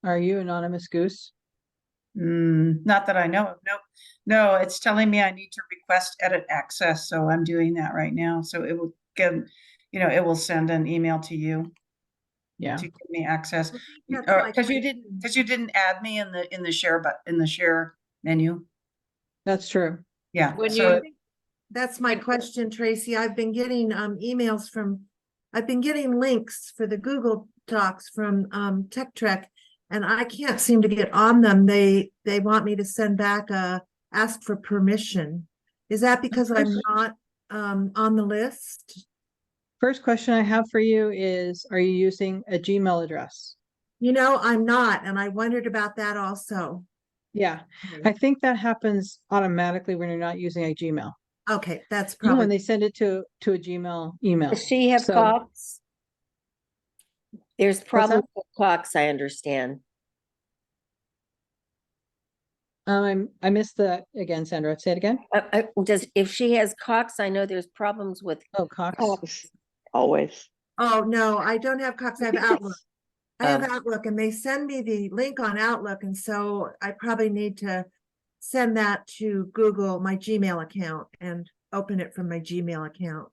S2: Are you Anonymous Goose?
S6: Not that I know of. No, it's telling me I need to request edit access. So I'm doing that right now. So it will get, it will send an email to you
S2: Yeah.
S6: to give me access.
S3: That's my
S6: Because you didn't add me in the share menu.
S2: That's true.
S6: Yeah.
S5: When
S6: So
S3: That's my question, Tracy. I've been getting I've been getting links for the Google Docs from Tech Trek, and I can't seem to get on them. They want me to send back ask for permission. Is that because I'm not on the list?
S2: First question I have for you is, are you using a Gmail address?
S3: I'm not, and I wondered about that also.
S2: Yeah, I think that happens automatically when you're not using a Gmail.
S3: Okay, that's
S2: Even when
S3: probably,
S2: they send it to a Gmail email.
S9: Does she have
S2: So-
S9: Cox? There's
S2: that?
S9: problems with Cox, I understand.
S2: I missed that again, Sandra. Say it again.
S9: If she has Cox, I know there's problems with
S2: Oh, Cox.
S10: Cox, always.
S3: oh, no, I don't have Cox, I have Outlook. I have
S9: Oh.
S3: Outlook, and they send me the link on Outlook, and so I probably need to send that to Google, my Gmail account, and open it from my Gmail account.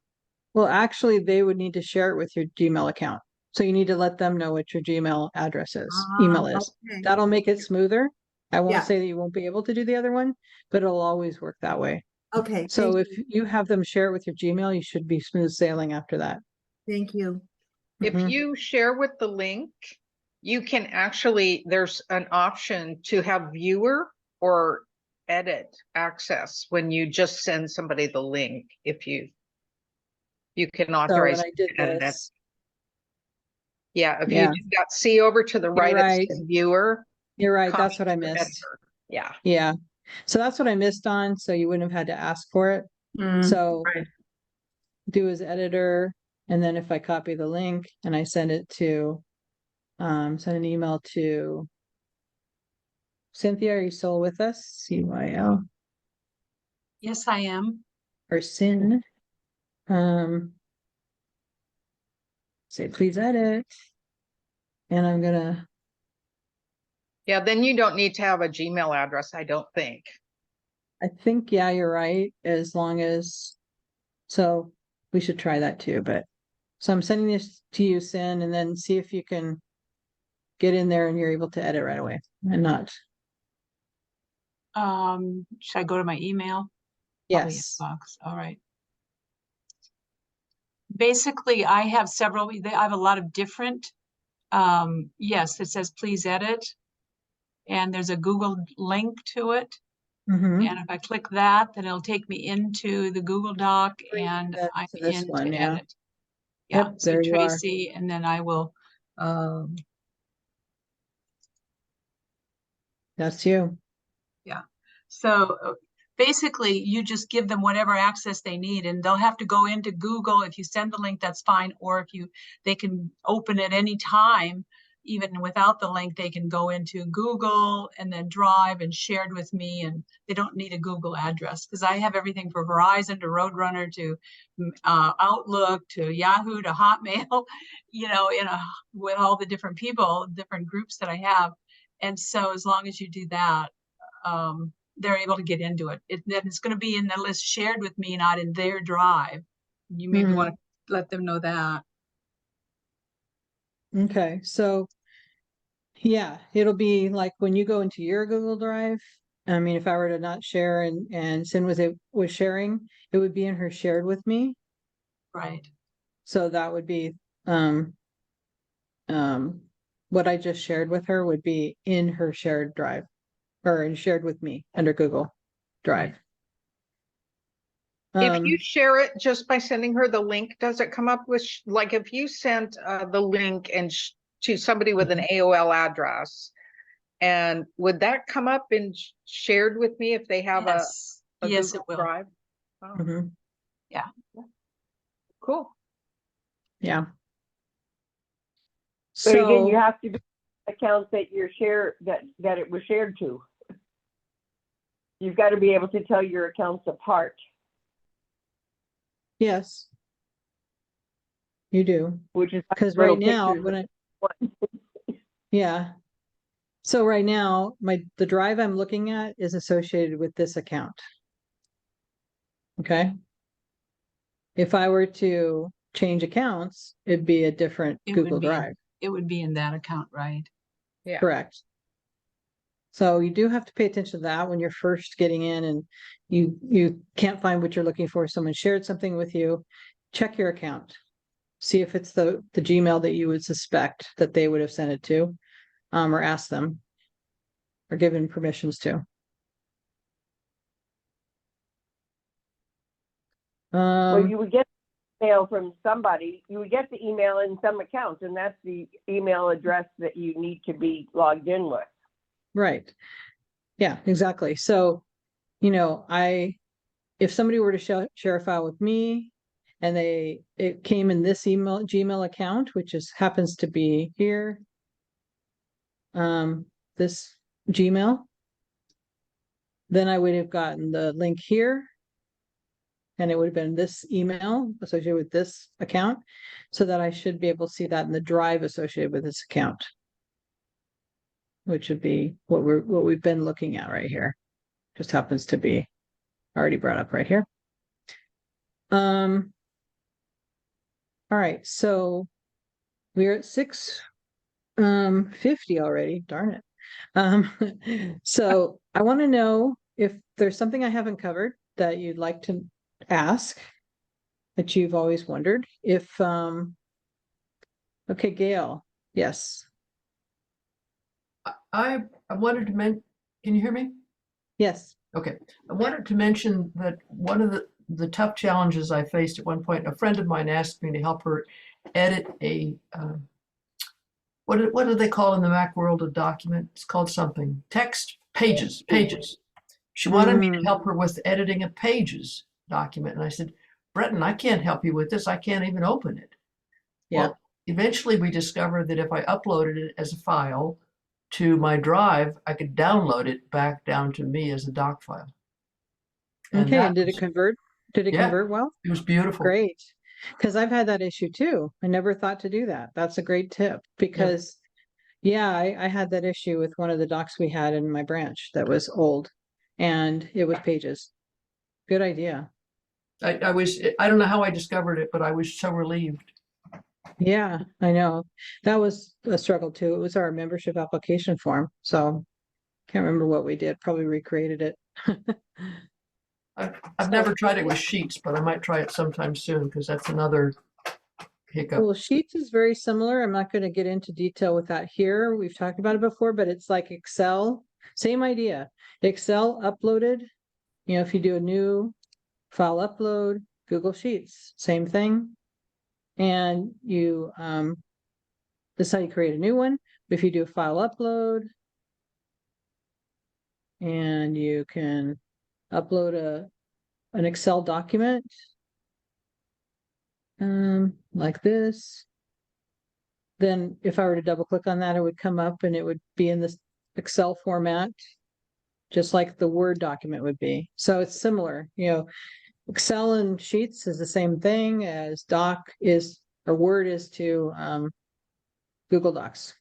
S2: Well, actually, they would need to share it with your Gmail account. So you need to let them know what your Gmail address is, email is.
S3: Okay.
S2: That'll make it smoother. I won't
S3: Yeah.
S2: say that you won't be able to do the other one, but it'll always work that way.
S3: Okay,
S2: So
S3: thank
S2: if you have them share it with your Gmail, you should be smooth sailing after that.
S3: thank you.
S10: If
S2: Mhm.
S10: you share with the link, you can actually, there's an option to have viewer or edit access when you just send somebody the link. If you can
S2: So
S10: authorize.
S2: when I did
S10: edit it.
S2: this,
S10: Yeah, if
S2: Yeah.
S10: you do that, see over to the right, it
S2: right.
S10: says viewer.
S2: you're right, that's what I
S10: comment or
S2: missed.
S10: editor. Yeah.
S2: Yeah. So that's what I missed on, so you wouldn't have had to ask for it. So
S6: right.
S2: do as editor, and then if I copy the link and I send it to, send an email to Cynthia, are you still with us? CYL
S4: Yes, I am.
S2: or Sin? Say please edit. And I'm gonna,
S10: Yeah, then you don't need to have a Gmail address, I don't think.
S2: I think, yeah, you're right, as long as, so we should try that too, but. So I'm sending this to you, Sin, and then see if you can get in there and you're able to edit right away and not,
S4: Should I go to my email? Probably
S2: yes.
S4: inbox. All right. Basically, I have I have a lot of different, yes, it says please edit. And there's a Google link to it.
S2: Mhm.
S4: And if I click that, then it'll take me into the Google Doc
S2: Bring
S4: and
S2: that
S4: I'm
S2: to this
S4: in
S2: one,
S4: to
S2: yeah.
S4: edit. Yeah,
S2: Yep,
S4: so
S2: there you are.
S4: Tracy, and then I will,
S2: That's you.
S4: so basically you just give them whatever access they need, and they'll have to go into Google. If you send the link, that's fine. Or if they can open at any time, even without the link, they can go into Google and then Drive and Shared with Me, and they don't need a Google address, because I have everything from Verizon to Roadrunner to Outlook to Yahoo to Hotmail, with all the different people, different groups that I have. And so as long as you do that, they're able to get into it. Then it's going to be in the list Shared with Me, not in their Drive. You maybe want to let them know that.
S2: Okay, so yeah, it'll be like when you go into your Google Drive. I mean, if I were to not share and Sin was sharing, it would be in her Shared with Me.
S4: Right.
S2: So that would be what I just shared with her would be in her shared drive or in Shared with Me under Google Drive.
S10: If you share it just by sending her the link, does it come up with, like, if you sent the link to somebody with an AOL address, and would that come up in Shared with Me if they have
S4: Yes.
S10: a
S4: Yes,
S10: Google
S4: it will.
S10: Drive? Oh,
S2: Mhm.
S4: Yeah.
S10: cool.
S2: Yeah.
S7: But again, you
S2: So,
S7: have to be accounts that you're that it was shared to. You've got to be able to tell your accounts apart,
S2: yes, you do.
S7: which is
S2: Because
S7: little
S2: right now,
S7: pictures
S2: yeah. So right now, the drive I'm looking at is associated with this account. Okay. If I were to change accounts, it'd be a different
S4: It would
S2: Google
S4: be-
S2: Drive.
S4: It would be in that account, right?
S10: Yeah.
S2: Correct. So you do have to pay attention to that when you're first getting in and you can't find what you're looking for. Someone shared something with you, check your account. See if it's the Gmail that you would suspect that they would have sent it to, or ask them or given permissions to.
S7: Well, you would get email from somebody. You would get the email in some accounts, and that's the email address that you need to be logged in with.
S2: Right. Yeah, exactly. So, if somebody were to share a file with me and it came in this Gmail account, which happens to be here, this Gmail, then I would have gotten the link here. And it would have been this email associated with this account, so that I should be able to see that in the drive associated with this account, which would be what we've been looking at right here. Just happens to be already brought up right here. All right, so we're at 6:50 already. Darn it. So I want to know if there's something I haven't covered that you'd like to ask, that you've always wondered. Okay, Gail, yes.
S11: I wanted to mention, can you hear me?
S2: Yes.
S11: Okay. I wanted to mention that one of the tough challenges I faced at one point, a friend of mine asked me to help her edit what do they call in the Mac world a document? It's called something. Text, pages. She wanted me to help her with editing a Pages document. And I said, Breton, I can't help you with this. I can't even open it.
S2: Yeah.
S11: Well, eventually we discovered that if I uploaded it as a file to my drive, I could download it back down to me as a doc file.
S2: Okay, and did it convert? Did it
S11: Yeah,
S2: convert well?
S11: It was beautiful.
S2: Great. Because I've had that issue too. I never thought to do that. That's a great tip because I had that issue with one of the docs we had in my branch that was old and it was Pages. Good idea.
S11: I don't know how I discovered it, but I was so relieved.
S2: Yeah, I know. That was a struggle too. It was our membership application form. So can't remember what we did. Probably recreated it.
S11: I've never tried it with Sheets, but I might try it sometime soon because that's another hiccup.
S2: Well, Sheets is very similar. I'm not going to get into detail with that here. We've talked about it before, but it's like Excel. Same idea. Excel uploaded. If you do a new file upload, Google Sheets, same thing. And you, this is how you create a new one. If you do a file upload, and you can upload an Excel document. Like this. Then if I were to double click on that, it would come up and it would be in this Excel format, just like the Word document would be. So it's similar, Excel and Sheets is the same thing as Doc is, or Word is to Google Docs.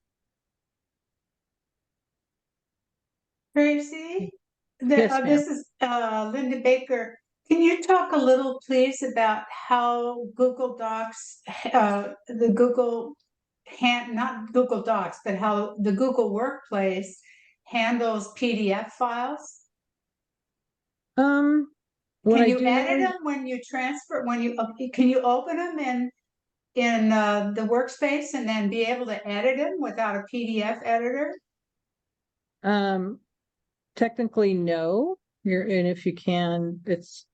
S1: Tracy,
S2: Yes, ma'am.
S1: this is Linda Baker. Can you talk a little, please, about how Google Docs, the Google not Google Docs, but how the Google Workplace handles PDF files?
S2: What
S1: Can
S2: I
S1: you
S2: do know
S1: edit
S2: is-
S1: them when you transfer, can you open them in the workspace and then be able to edit them without a PDF editor?
S2: Technically, no. And if you can,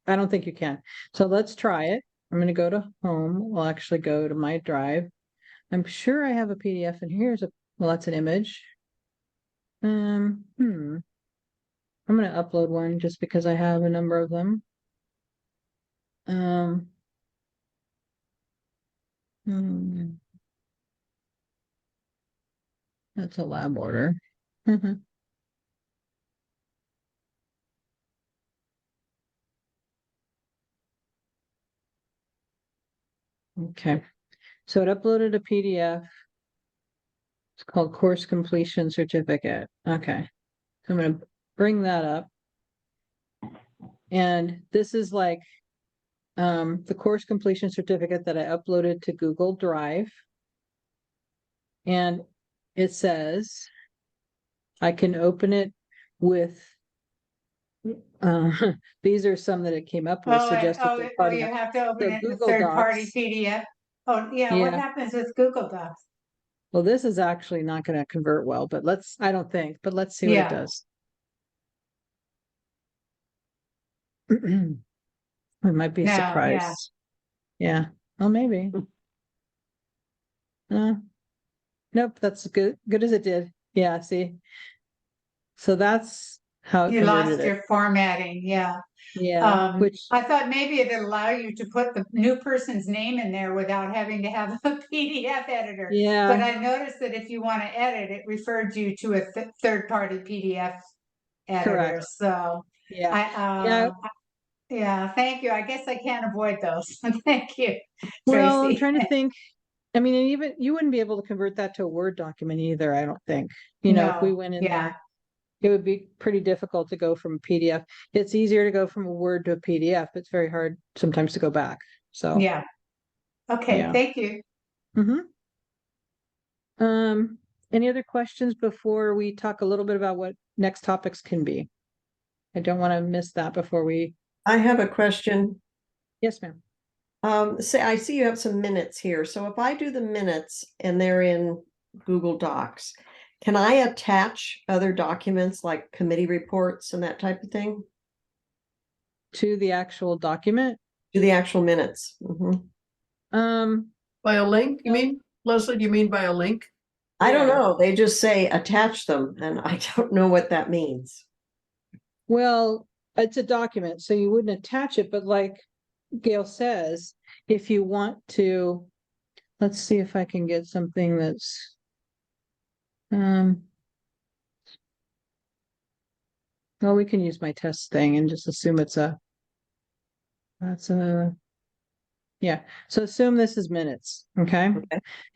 S2: I don't think you can. So let's try it. I'm going to go to home. We'll actually go to my drive. I'm sure I have a PDF, and well, that's an image. I'm going to upload one just because I have a number of them. That's a lab order. Okay, so it uploaded a PDF. It's called Course Completion Certificate. Okay, so I'm going to bring that up. And this is like the course completion certificate that I uploaded to Google Drive. And it says I can open it with these are some that it came up with suggested third party.
S1: You have to open
S2: So
S1: it in a
S2: Google
S1: third-party
S2: Docs.
S1: PDF. Oh, yeah, what
S2: Yeah.
S1: happens with Google Docs?
S2: Well, this is actually not going to convert well, but I don't think, but let's see what it does. We might be
S1: No,
S2: surprised. Yeah. Well, maybe. Nope, that's good as it did. Yeah, see. So that's how it
S1: You lost
S2: converted it.
S1: your formatting, yeah.
S2: Yeah, which
S1: I thought maybe it'd allow you to put the new person's name in there without having to have a PDF editor. But
S2: yeah,
S1: I noticed that if you want to edit, it referred you to a third-party PDF editor,
S2: correct.
S1: so.
S2: Yeah.
S1: Yeah, thank you. I guess I can't avoid those. Thank you,
S2: Well, I'm
S1: Tracy.
S2: trying to think. I mean, and even you wouldn't be able to convert that to a Word document either, I don't think. If we
S1: No,
S2: went in
S1: yeah.
S2: there, it would be pretty difficult to go from a PDF. It's easier to go from a Word to a PDF. It's very hard sometimes to go back. So
S1: Yeah. Okay,
S2: Yeah.
S1: thank you.
S2: Any other questions before we talk a little bit about what next topics can be? I don't want to miss that before we.
S12: I have a question.
S2: Yes, ma'am.
S12: Say, I see you have some minutes here. So if I do the minutes and they're in Google Docs, can I attach other documents like committee reports and that type of thing
S2: To the actual document?
S12: to the actual minutes?
S11: By a link, you mean? Leslie, do you mean by a link?
S12: I don't know. They just say attach them, and I don't know what that means.
S2: Well, it's a document, so you wouldn't attach it, but like Gail says, if you want to, let's see if I can get something that's well, we can use my test thing and just assume yeah. So assume this is minutes, okay?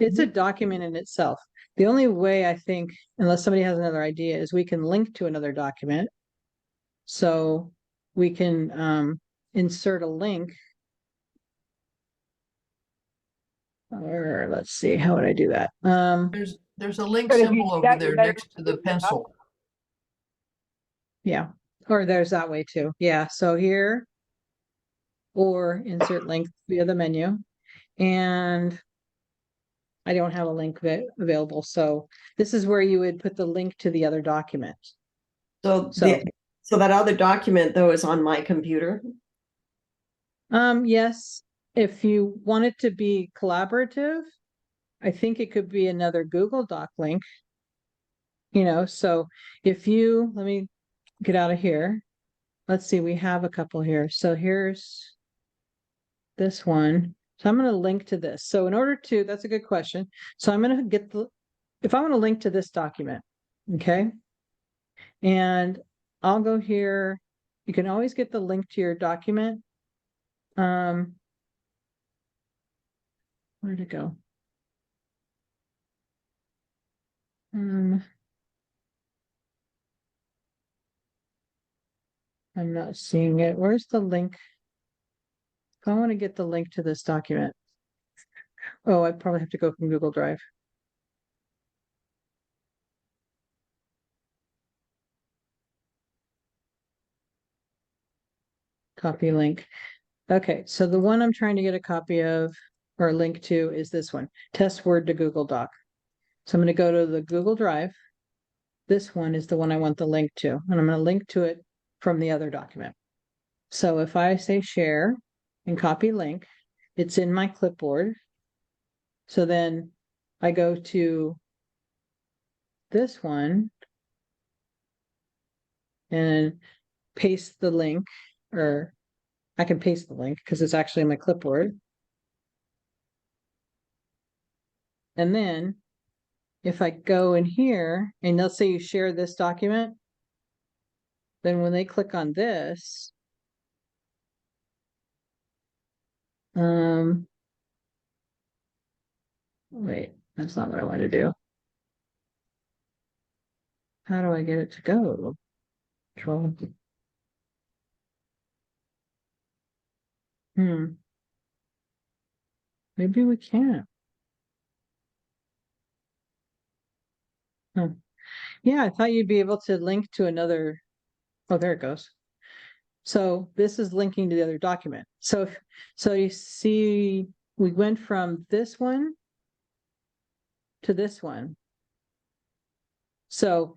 S2: It's a document in itself. The only way I think, unless somebody has another idea, is we can link to another document. So we can insert a link. Or let's see, how would I do that?
S11: There's a link
S7: But if you
S11: symbol
S7: do
S11: over
S7: that, you
S11: there
S7: better
S11: next to the
S7: put it up.
S11: pencil.
S2: Yeah, or there's that way too. Yeah, so here, or insert link via the menu. And I don't have a link available. So this is where you would put the link to the other document.
S12: So
S2: So,
S12: so that other document though is on my computer.
S2: yes, if you want it to be collaborative, I think it could be another Google Doc link. So if let me get out of here. let's see, we have a couple here. So here's this one. So I'm going to link to this. So in order to, that's a good question. So I'm going to get the, if I want to link to this document, okay? And I'll go here. You can always get the link to your document. Where'd it go? I'm not seeing it. Where's the link? If I want to get the link to this document. Oh, I probably have to go from Google Drive. Copy link. Okay, so the one I'm trying to get a copy of or a link to is this one, test Word to Google Doc. So I'm going to go to the Google Drive. This one is the one I want the link to, and I'm going to link to it from the other document. So if I say share and copy link, it's in my clipboard. So then I go to this one and paste the link, or I can paste the link because it's actually in my clipboard. And then if I go in here and let's say you share this document, then when they click on this, wait, that's not what I want to do. How do I get it to go? Control. Maybe we can't. Oh. Yeah, I thought you'd be able to link to another. Oh, there it goes. So this is linking to the other document. So you see, we went from this one to this one. So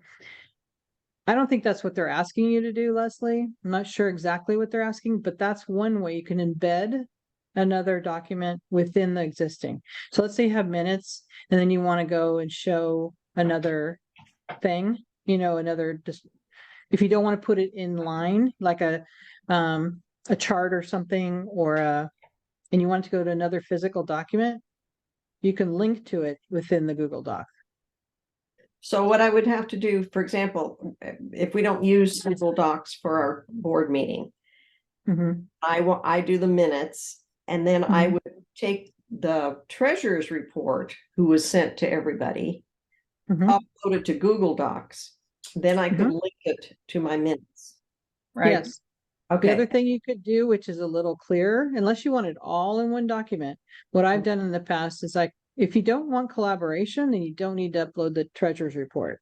S2: I don't think that's what they're asking you to do, Leslie. I'm not sure exactly what they're asking, but that's one way you can embed another document within the existing. So let's say you have minutes and then you want to go and show another thing, another, just if you don't want to put it in line, like a chart or something, and you want to go to another physical document, you can link to it within the Google Doc.
S12: So what I would have to do, for example, if we don't use Google Docs for our board meeting, I do the minutes, and then I would take the treasurer's report, who was sent to everybody, upload it to Google Docs. Then I could link it to my minutes.
S6: Right.
S2: Yes.
S12: Okay.
S2: The other thing you could do, which is a little clearer, unless you want it all in one document, what I've done in the past is like, if you don't want collaboration, then you don't need to upload the treasurer's report.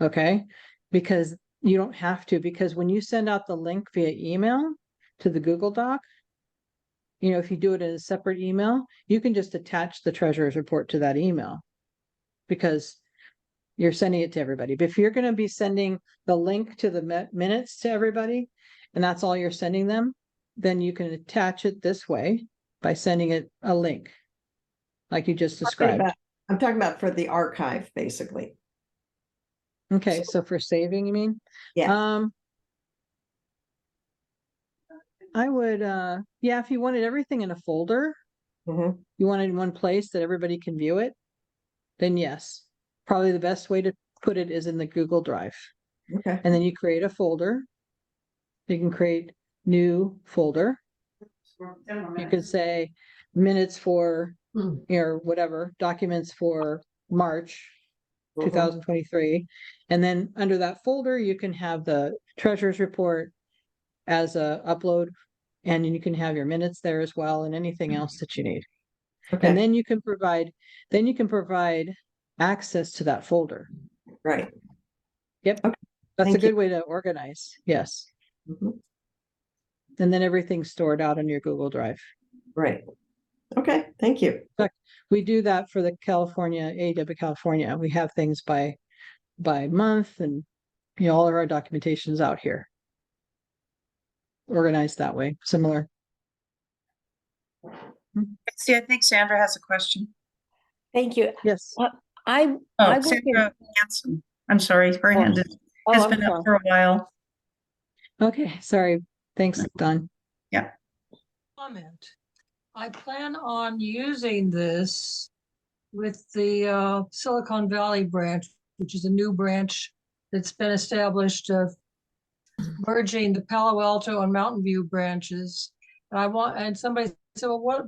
S2: Okay? Because you don't have to, because when you send out the link via email to the Google Doc, if you do it in a separate email, you can just attach the treasurer's report to that email because you're sending it to everybody. But if you're going to be sending the link to the minutes to everybody, and that's all you're sending them, then you can attach it this way by sending it a link, like you just described.
S12: I'm talking about for the archive, basically.
S2: Okay, so for saving, you mean?
S12: Yeah.
S2: I would, if you wanted everything in a folder, you want it in one place that everybody can view it, then yes. Probably the best way to put it is in the Google Drive.
S12: Okay.
S2: And then you create a folder. You can create new folder. You could say minutes for, whatever, documents for March 2023. And then under that folder, you can have the treasurer's report as a upload, and then you can have your minutes there as well, and anything else that you need.
S12: Okay.
S2: And then you can provide access to that folder.
S12: Right.
S2: Yep.
S12: Okay.
S2: That's
S12: Thank
S2: a good way to organize. Yes. And then everything's stored out on your Google Drive.
S12: Right. Okay. Thank you.
S2: In fact, we do that for the AEW California. We have things by month, and all of our documentation's out here. Organized that way, similar.
S6: See, I think Sandra has a question.
S8: Thank you.
S2: Yes.
S8: I
S6: Oh,
S8: work in-
S6: Sandra Hanson. I'm sorry, her hand has
S8: I'm
S6: been up
S8: sorry.
S6: for a while.
S2: Okay, sorry. Thanks, Don.
S5: Comment. I plan on using this with the Silicon Valley branch, which is a new branch that's been established of merging the Palo Alto and Mountain View branches. And somebody said, well,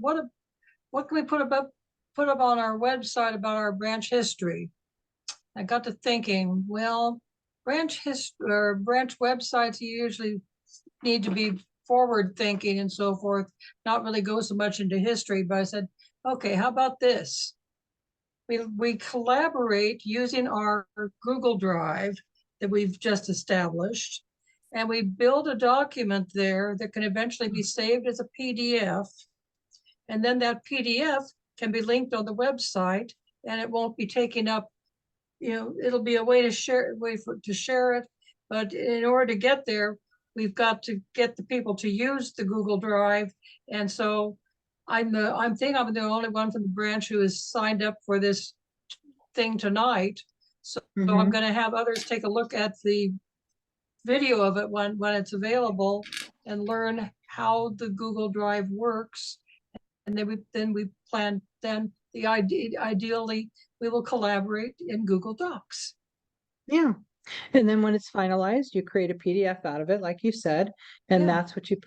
S5: what can we put up on our website about our branch history? I got to thinking, well, branch websites usually need to be forward thinking and so forth, not really go so much into history. But I said, okay, how about this? We collaborate using our Google Drive that we've just established, and we build a document there that can eventually be saved as a PDF. And then that PDF can be linked on the website, and it won't be taking up, it'll be a way to share it. But in order to get there, we've got to get the people to use the Google Drive. And so I think I'm the only one from the branch who has signed up for this thing tonight. So I'm going to have others take a look at the video of it when it's available and learn how the Google Drive works. And then we plan, ideally we will collaborate in Google Docs.
S2: Yeah. And then when it's finalized, you create a PDF out of it, like you said, and that's what you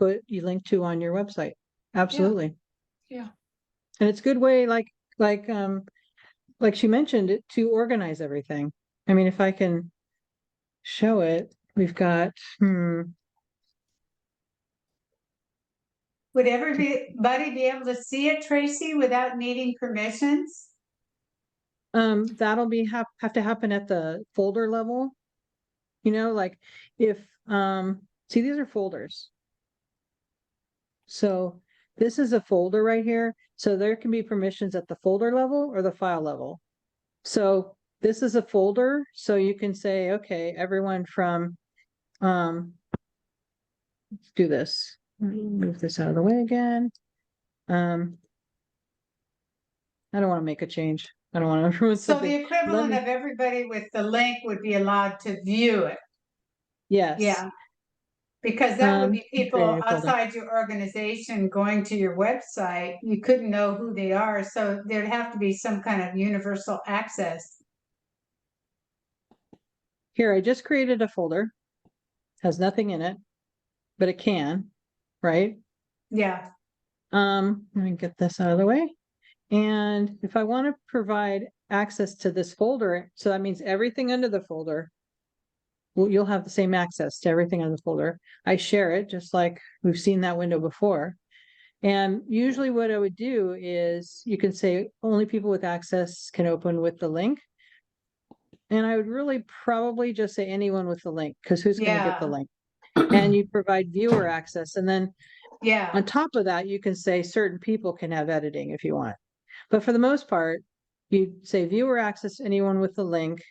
S2: link to on your website. Absolutely.
S5: Yeah.
S2: And it's a good way, like she mentioned, to organize everything. I mean, if I can show it, we've got,
S1: Would everybody be able to see it, Tracy, without needing permissions?
S2: that'll have to happen at the folder level. Like if, see, these are folders. So this is a folder right here. So there can be permissions at the folder level or the file level. So this is a folder. So you can say, okay, everyone from, let's do this. Move this out of the way again. I don't want to make a change. I don't want to ruin
S1: So
S2: something.
S1: the equivalent of everybody with the link would be allowed to view it.
S2: Yes.
S1: Yeah. Because that would be people
S2: create a folder.
S1: outside your organization going to your website. You couldn't know who they are. So there'd have to be some kind of universal access.
S2: Here, I just created a folder. Has nothing in it, but it can, right?
S1: Yeah.
S2: Let me get this out of the way. And if I want to provide access to this folder, so that means everything under the folder, well, you'll have the same access to everything in the folder. I share it just like we've seen that window before. And usually what I would do is you can say only people with access can open with the link. And I would really probably just say anyone with the link, because who's going to get the link? And you provide viewer access. And then on top of that, you can say certain people can have editing if you want. But for the most part, you say viewer access, anyone with the link,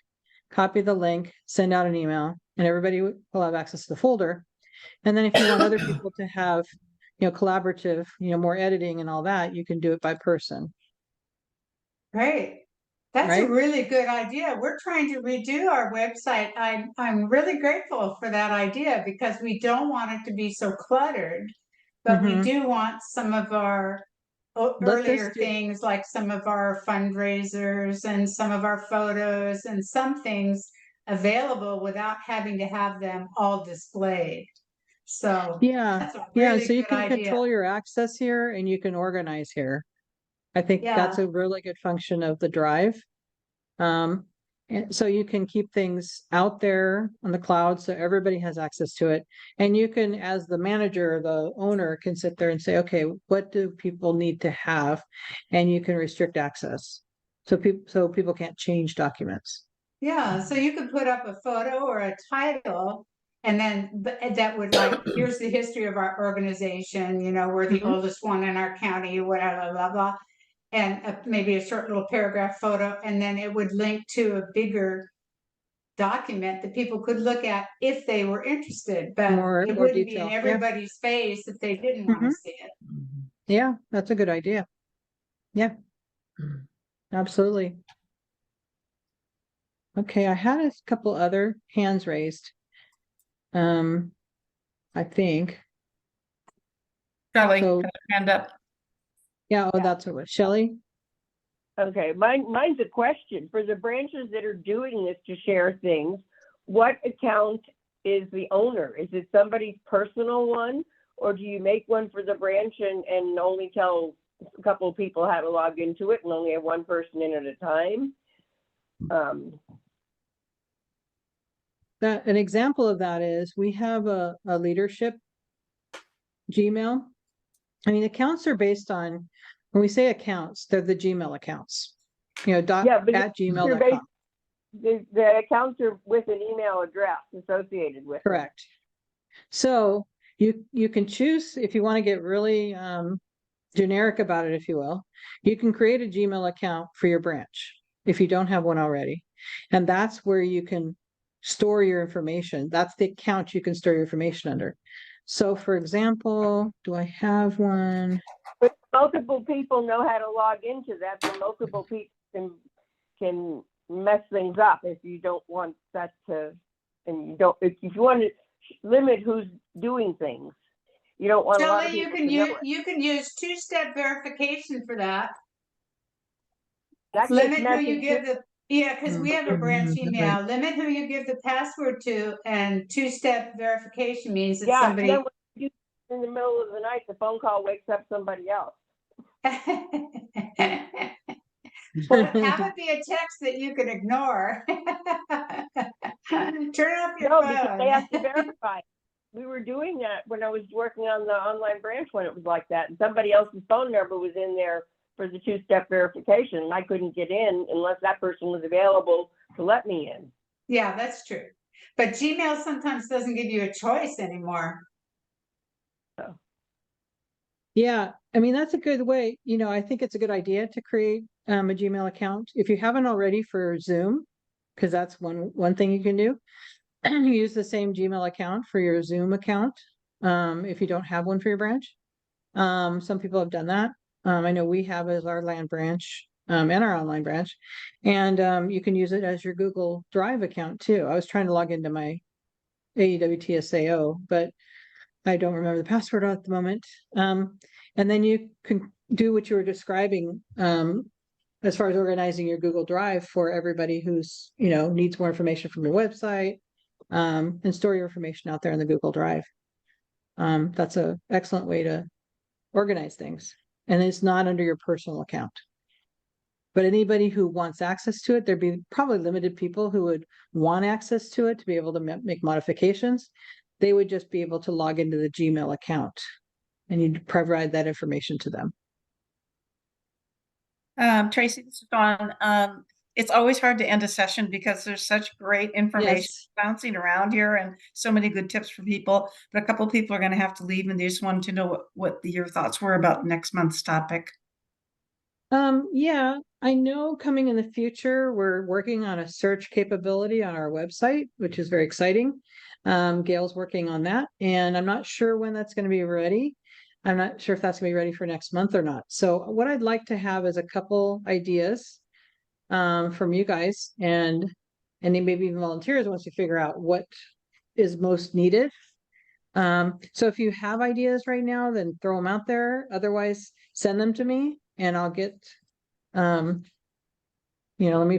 S2: copy the link, send out an email, and everybody will have access to the folder. And then if you want other people to have, collaborative, more editing and all that, you can do it by person.
S1: Great. That's
S2: Right?
S1: a really good idea. We're trying to redo our website. I'm really grateful for that idea because we don't want it to be so cluttered, but we do want some of our earlier things, like some of our fundraisers and some of our photos and some things available without having to have them all displayed. So that's a really
S2: so you
S1: good
S2: can
S1: idea.
S2: control your access here and you can organize here. I think that's a really good function of the drive. And so you can keep things out there on the cloud so everybody has access to it. And you can, as the manager, the owner, can sit there and say, okay, what do people need to have? And you can restrict access. So people can't change documents.
S1: Yeah, so you could put up a photo or a title, and then that would here's the history of our organization, we're the oldest one in our county, whatever, blah, blah, and maybe a short little paragraph photo, and then it would link to a bigger document that people could look at if they were interested, but it wouldn't be in everybody's face if they didn't want to see it.
S2: Yeah, that's a good idea. Yeah, absolutely. Okay, I had a couple other hands raised. I think.
S6: Shelley,
S2: So-
S6: got her hand up.
S2: Yeah, oh, that's what it was. Shelley?
S7: Okay, mine's a question. For the branches that are doing this to share things, what account is the owner? Is it somebody's personal one? Or do you make one for the branch and only tell a couple of people how to log into it and only have one person in at a time?
S2: An example of that is we have a leadership Gmail. I mean, accounts are based on, when we say accounts, they're the Gmail accounts. You know,
S7: Yeah, but
S2: at
S7: you're
S2: gmail.com.
S7: The accounts are with an email address associated with it.
S2: Correct. So you can choose if you want to get really generic about it, if you will. You can create a Gmail account for your branch if you don't have one already. And that's where you can store your information. That's the account you can store your information under. So for example, do I have one?
S7: But multiple people know how to log into that, so multiple people can mess things up if you don't want that to, and you don't, if you want to limit who's doing things. You don't want a lot of
S1: Shelley,
S7: people to know it.
S1: you can use two-step verification for that.
S7: That gets
S1: Limit who
S7: messy
S1: you give
S7: too.
S1: the, yeah, because we have a branch email. Limit who you give the password to, and two-step verification means that
S7: Yeah, and
S1: somebody.
S7: then when you do it in the middle of the night, the phone call wakes up somebody else.
S1: Well, have it be a text that you can ignore. Turn off your
S7: No,
S1: phone.
S7: because they have to verify. We were doing that when I was working on the online branch when it was like that. And somebody else's phone number was in there for the two-step verification. And I couldn't get in unless that person was available to let me in.
S1: Yeah, that's true. But Gmail sometimes doesn't give you a choice anymore.
S2: Yeah, I mean, that's a good way. You know, I think it's a good idea to create a Gmail account. If you haven't already for Zoom, because that's one thing you can do. Use the same Gmail account for your Zoom account. If you don't have one for your branch. Some people have done that. I know we have as our land branch, and our online branch. And you can use it as your Google Drive account too. I was trying to log into my AEW TSAO, but I don't remember the password at the moment. And then you can do what you were describing, as far as organizing your Google Drive for everybody who's, you know, needs more information from your website, and store your information out there in the Google Drive. That's an excellent way to organize things, and it's not under your personal account. But anybody who wants access to it, there'd be probably limited people who would want access to it to be able to make modifications. They would just be able to log into the Gmail account, and you'd provide that information to them.
S6: Tracy, this is Dawn. It's always hard to end a session because there's such great information
S2: Yes.
S6: bouncing around here and so many good tips for people. But a couple of people are going to have to leave, and they just wanted to know what your thoughts were about next month's topic.
S2: Yeah, I know coming in the future, we're working on a search capability on our website, which is very exciting. Gail's working on that, and I'm not sure when that's going to be ready. I'm not sure if that's going to be ready for next month or not. So what I'd like to have is a couple ideas from you guys, and then maybe even volunteers once you figure out what is most needed. So if you have ideas right now, then throw them out there. Otherwise, send them to me and I'll get, let me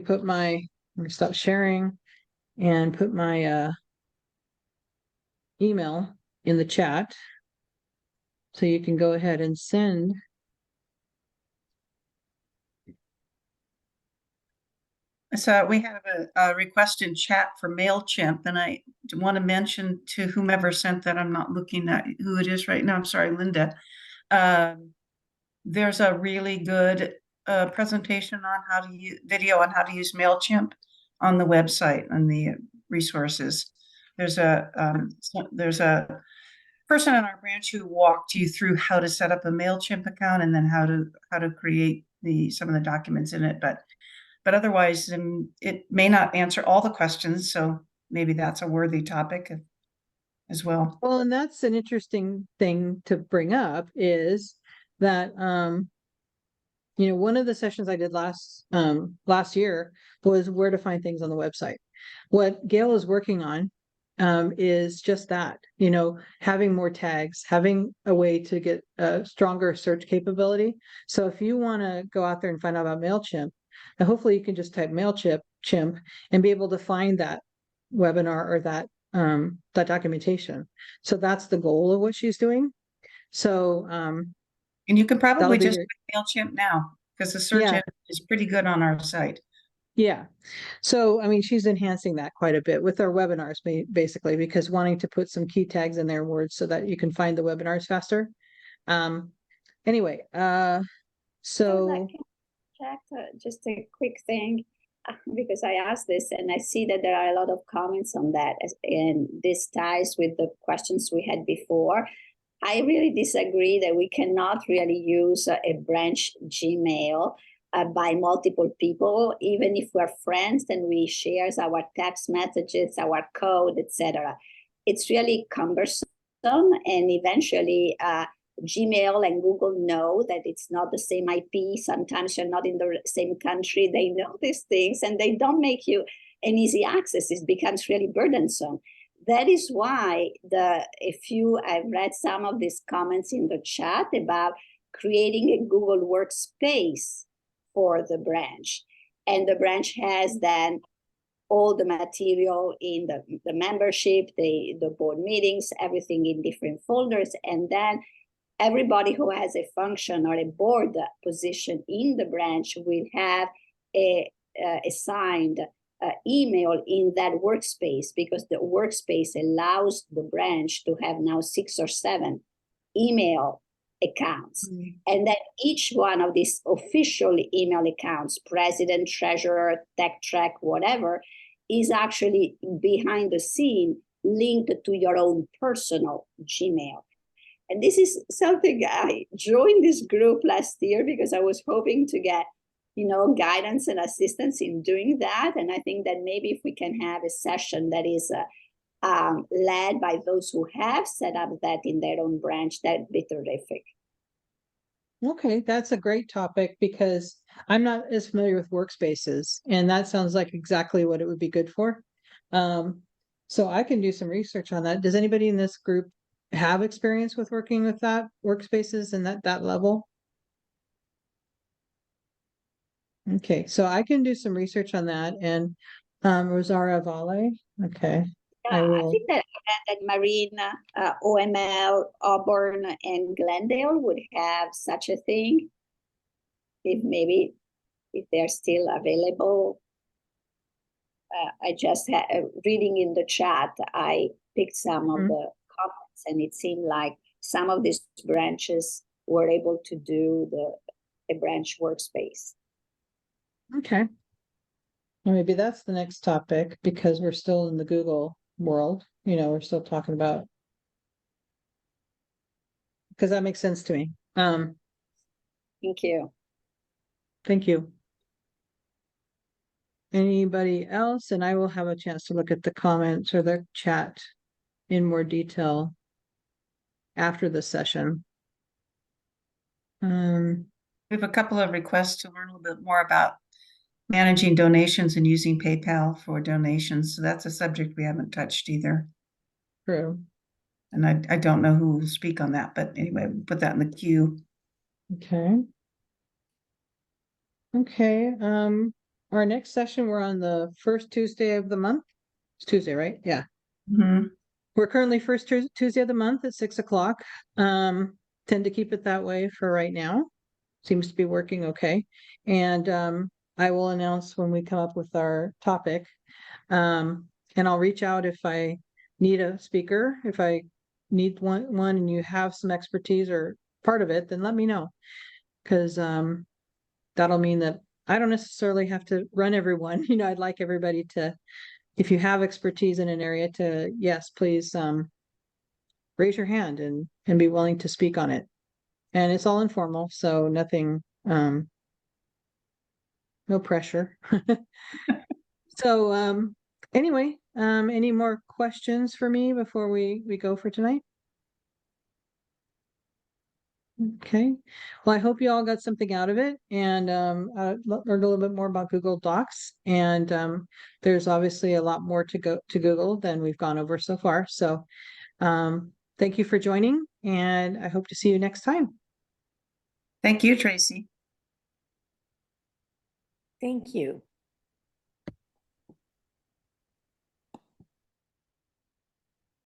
S2: stop sharing and put my email in the chat. So you can go ahead and send.
S6: So we have a request in chat for MailChimp, and I want to mention to whomever sent that, I'm not looking at who it is right now. I'm sorry, Linda. There's a really good presentation on how to use video on how to use MailChimp on the website and the resources. There's a person in our branch who walked you through how to set up a MailChimp account and then how to create some of the documents in it. But otherwise, it may not answer all the questions. So maybe that's a worthy topic as well.
S2: Well, and that's an interesting thing to bring up is that, one of the sessions I did last year was where to find things on the website. What Gail is working on, is just that, having more tags, having a way to get a stronger search capability. So if you want to go out there and find out about MailChimp, and hopefully you can just type MailChimp and be able to find that webinar or that documentation. So that's the goal of what she's doing. So
S6: And you can probably
S2: that'll be
S6: just
S2: great.
S6: put MailChimp now because the search
S2: Yeah.
S6: engine is pretty good on our site.
S2: Yeah. So, I mean, she's enhancing that quite a bit with our webinars, basically, because wanting to put some key tags in their words so that you can find the webinars faster. Anyway, so
S13: Check just a quick thing because I asked this and I see that there are a lot of comments on that, and this ties with the questions we had before. I really disagree that we cannot really use a branch Gmail by multiple people, even if we're friends and we share our text messages, our code, etc. It's really cumbersome, and eventually Gmail and Google know that it's not the same IP. Sometimes you're not in the same country. They know these things and they don't make you an easy access. It becomes really burdensome. That is why I've read some of these comments in the chat about creating a Google Workspace for the branch. And the branch has then all the material in the membership, the board meetings, everything in different folders. And then everybody who has a function or a board position in the branch will have a assigned email in that workspace, because the workspace allows the branch to have now 6 or 7 email accounts. And then each one of these official email accounts, president, treasurer, tech track, whatever, is actually behind the scene linked to your own personal Gmail. And this is something I joined this group last year because I was hoping to get guidance and assistance in doing that. And I think that maybe if we can have a session that is led by those who have set up that in their own branch, that'd be terrific.
S2: okay, that's a great topic because I'm not as familiar with workspaces, and that sounds like exactly what it would be good for. So I can do some research on that. Does anybody in this group have experience with working with that workspaces and that level? Okay, so I can do some research on that. And Rosaria Vale, okay.
S13: I think that Marine, OML, Auburn, and Glendale would have such a thing. If they're still available. I just reading in the chat, I picked some of the comments, and it seemed like some of these branches were able to do a branch workspace.
S2: Okay. Well, maybe that's the next topic because we're still in the Google world. We're still talking about, because that makes sense to me.
S13: Thank you.
S2: Thank you. Anybody else? And I will have a chance to look at the comments or the chat in more detail after the session.
S6: We have a couple of requests to learn a little bit more about managing donations and using PayPal for donations. So that's a subject we haven't touched either.
S2: True.
S6: And I don't know who will speak on that, but anyway, we'll put that in the queue.
S2: Okay. Okay. Our next session, we're on the first Tuesday of the month. It's Tuesday, right? Yeah.
S6: Mm-hmm.
S2: We're currently first Tuesday of the month at 6 o'clock. Tend to keep it that way for right now. Seems to be working okay. And I will announce when we come up with our topic. And I'll reach out if I need a speaker. If I need one and you have some expertise or part of it, then let me know. Because that'll mean that I don't necessarily have to run everyone. I'd like everybody to, if you have expertise in an area, to, yes, please raise your hand and be willing to speak on it. And it's all informal, so nothing, no pressure. So anyway, any more questions for me before we go for tonight? Okay, well, I hope you all got something out of it and learned a little bit more about Google Docs. And there's obviously a lot more to go to Google than we've gone over so far. So thank you for joining, and I hope to see you next time.
S6: Thank you, Tracy.
S8: Thank you.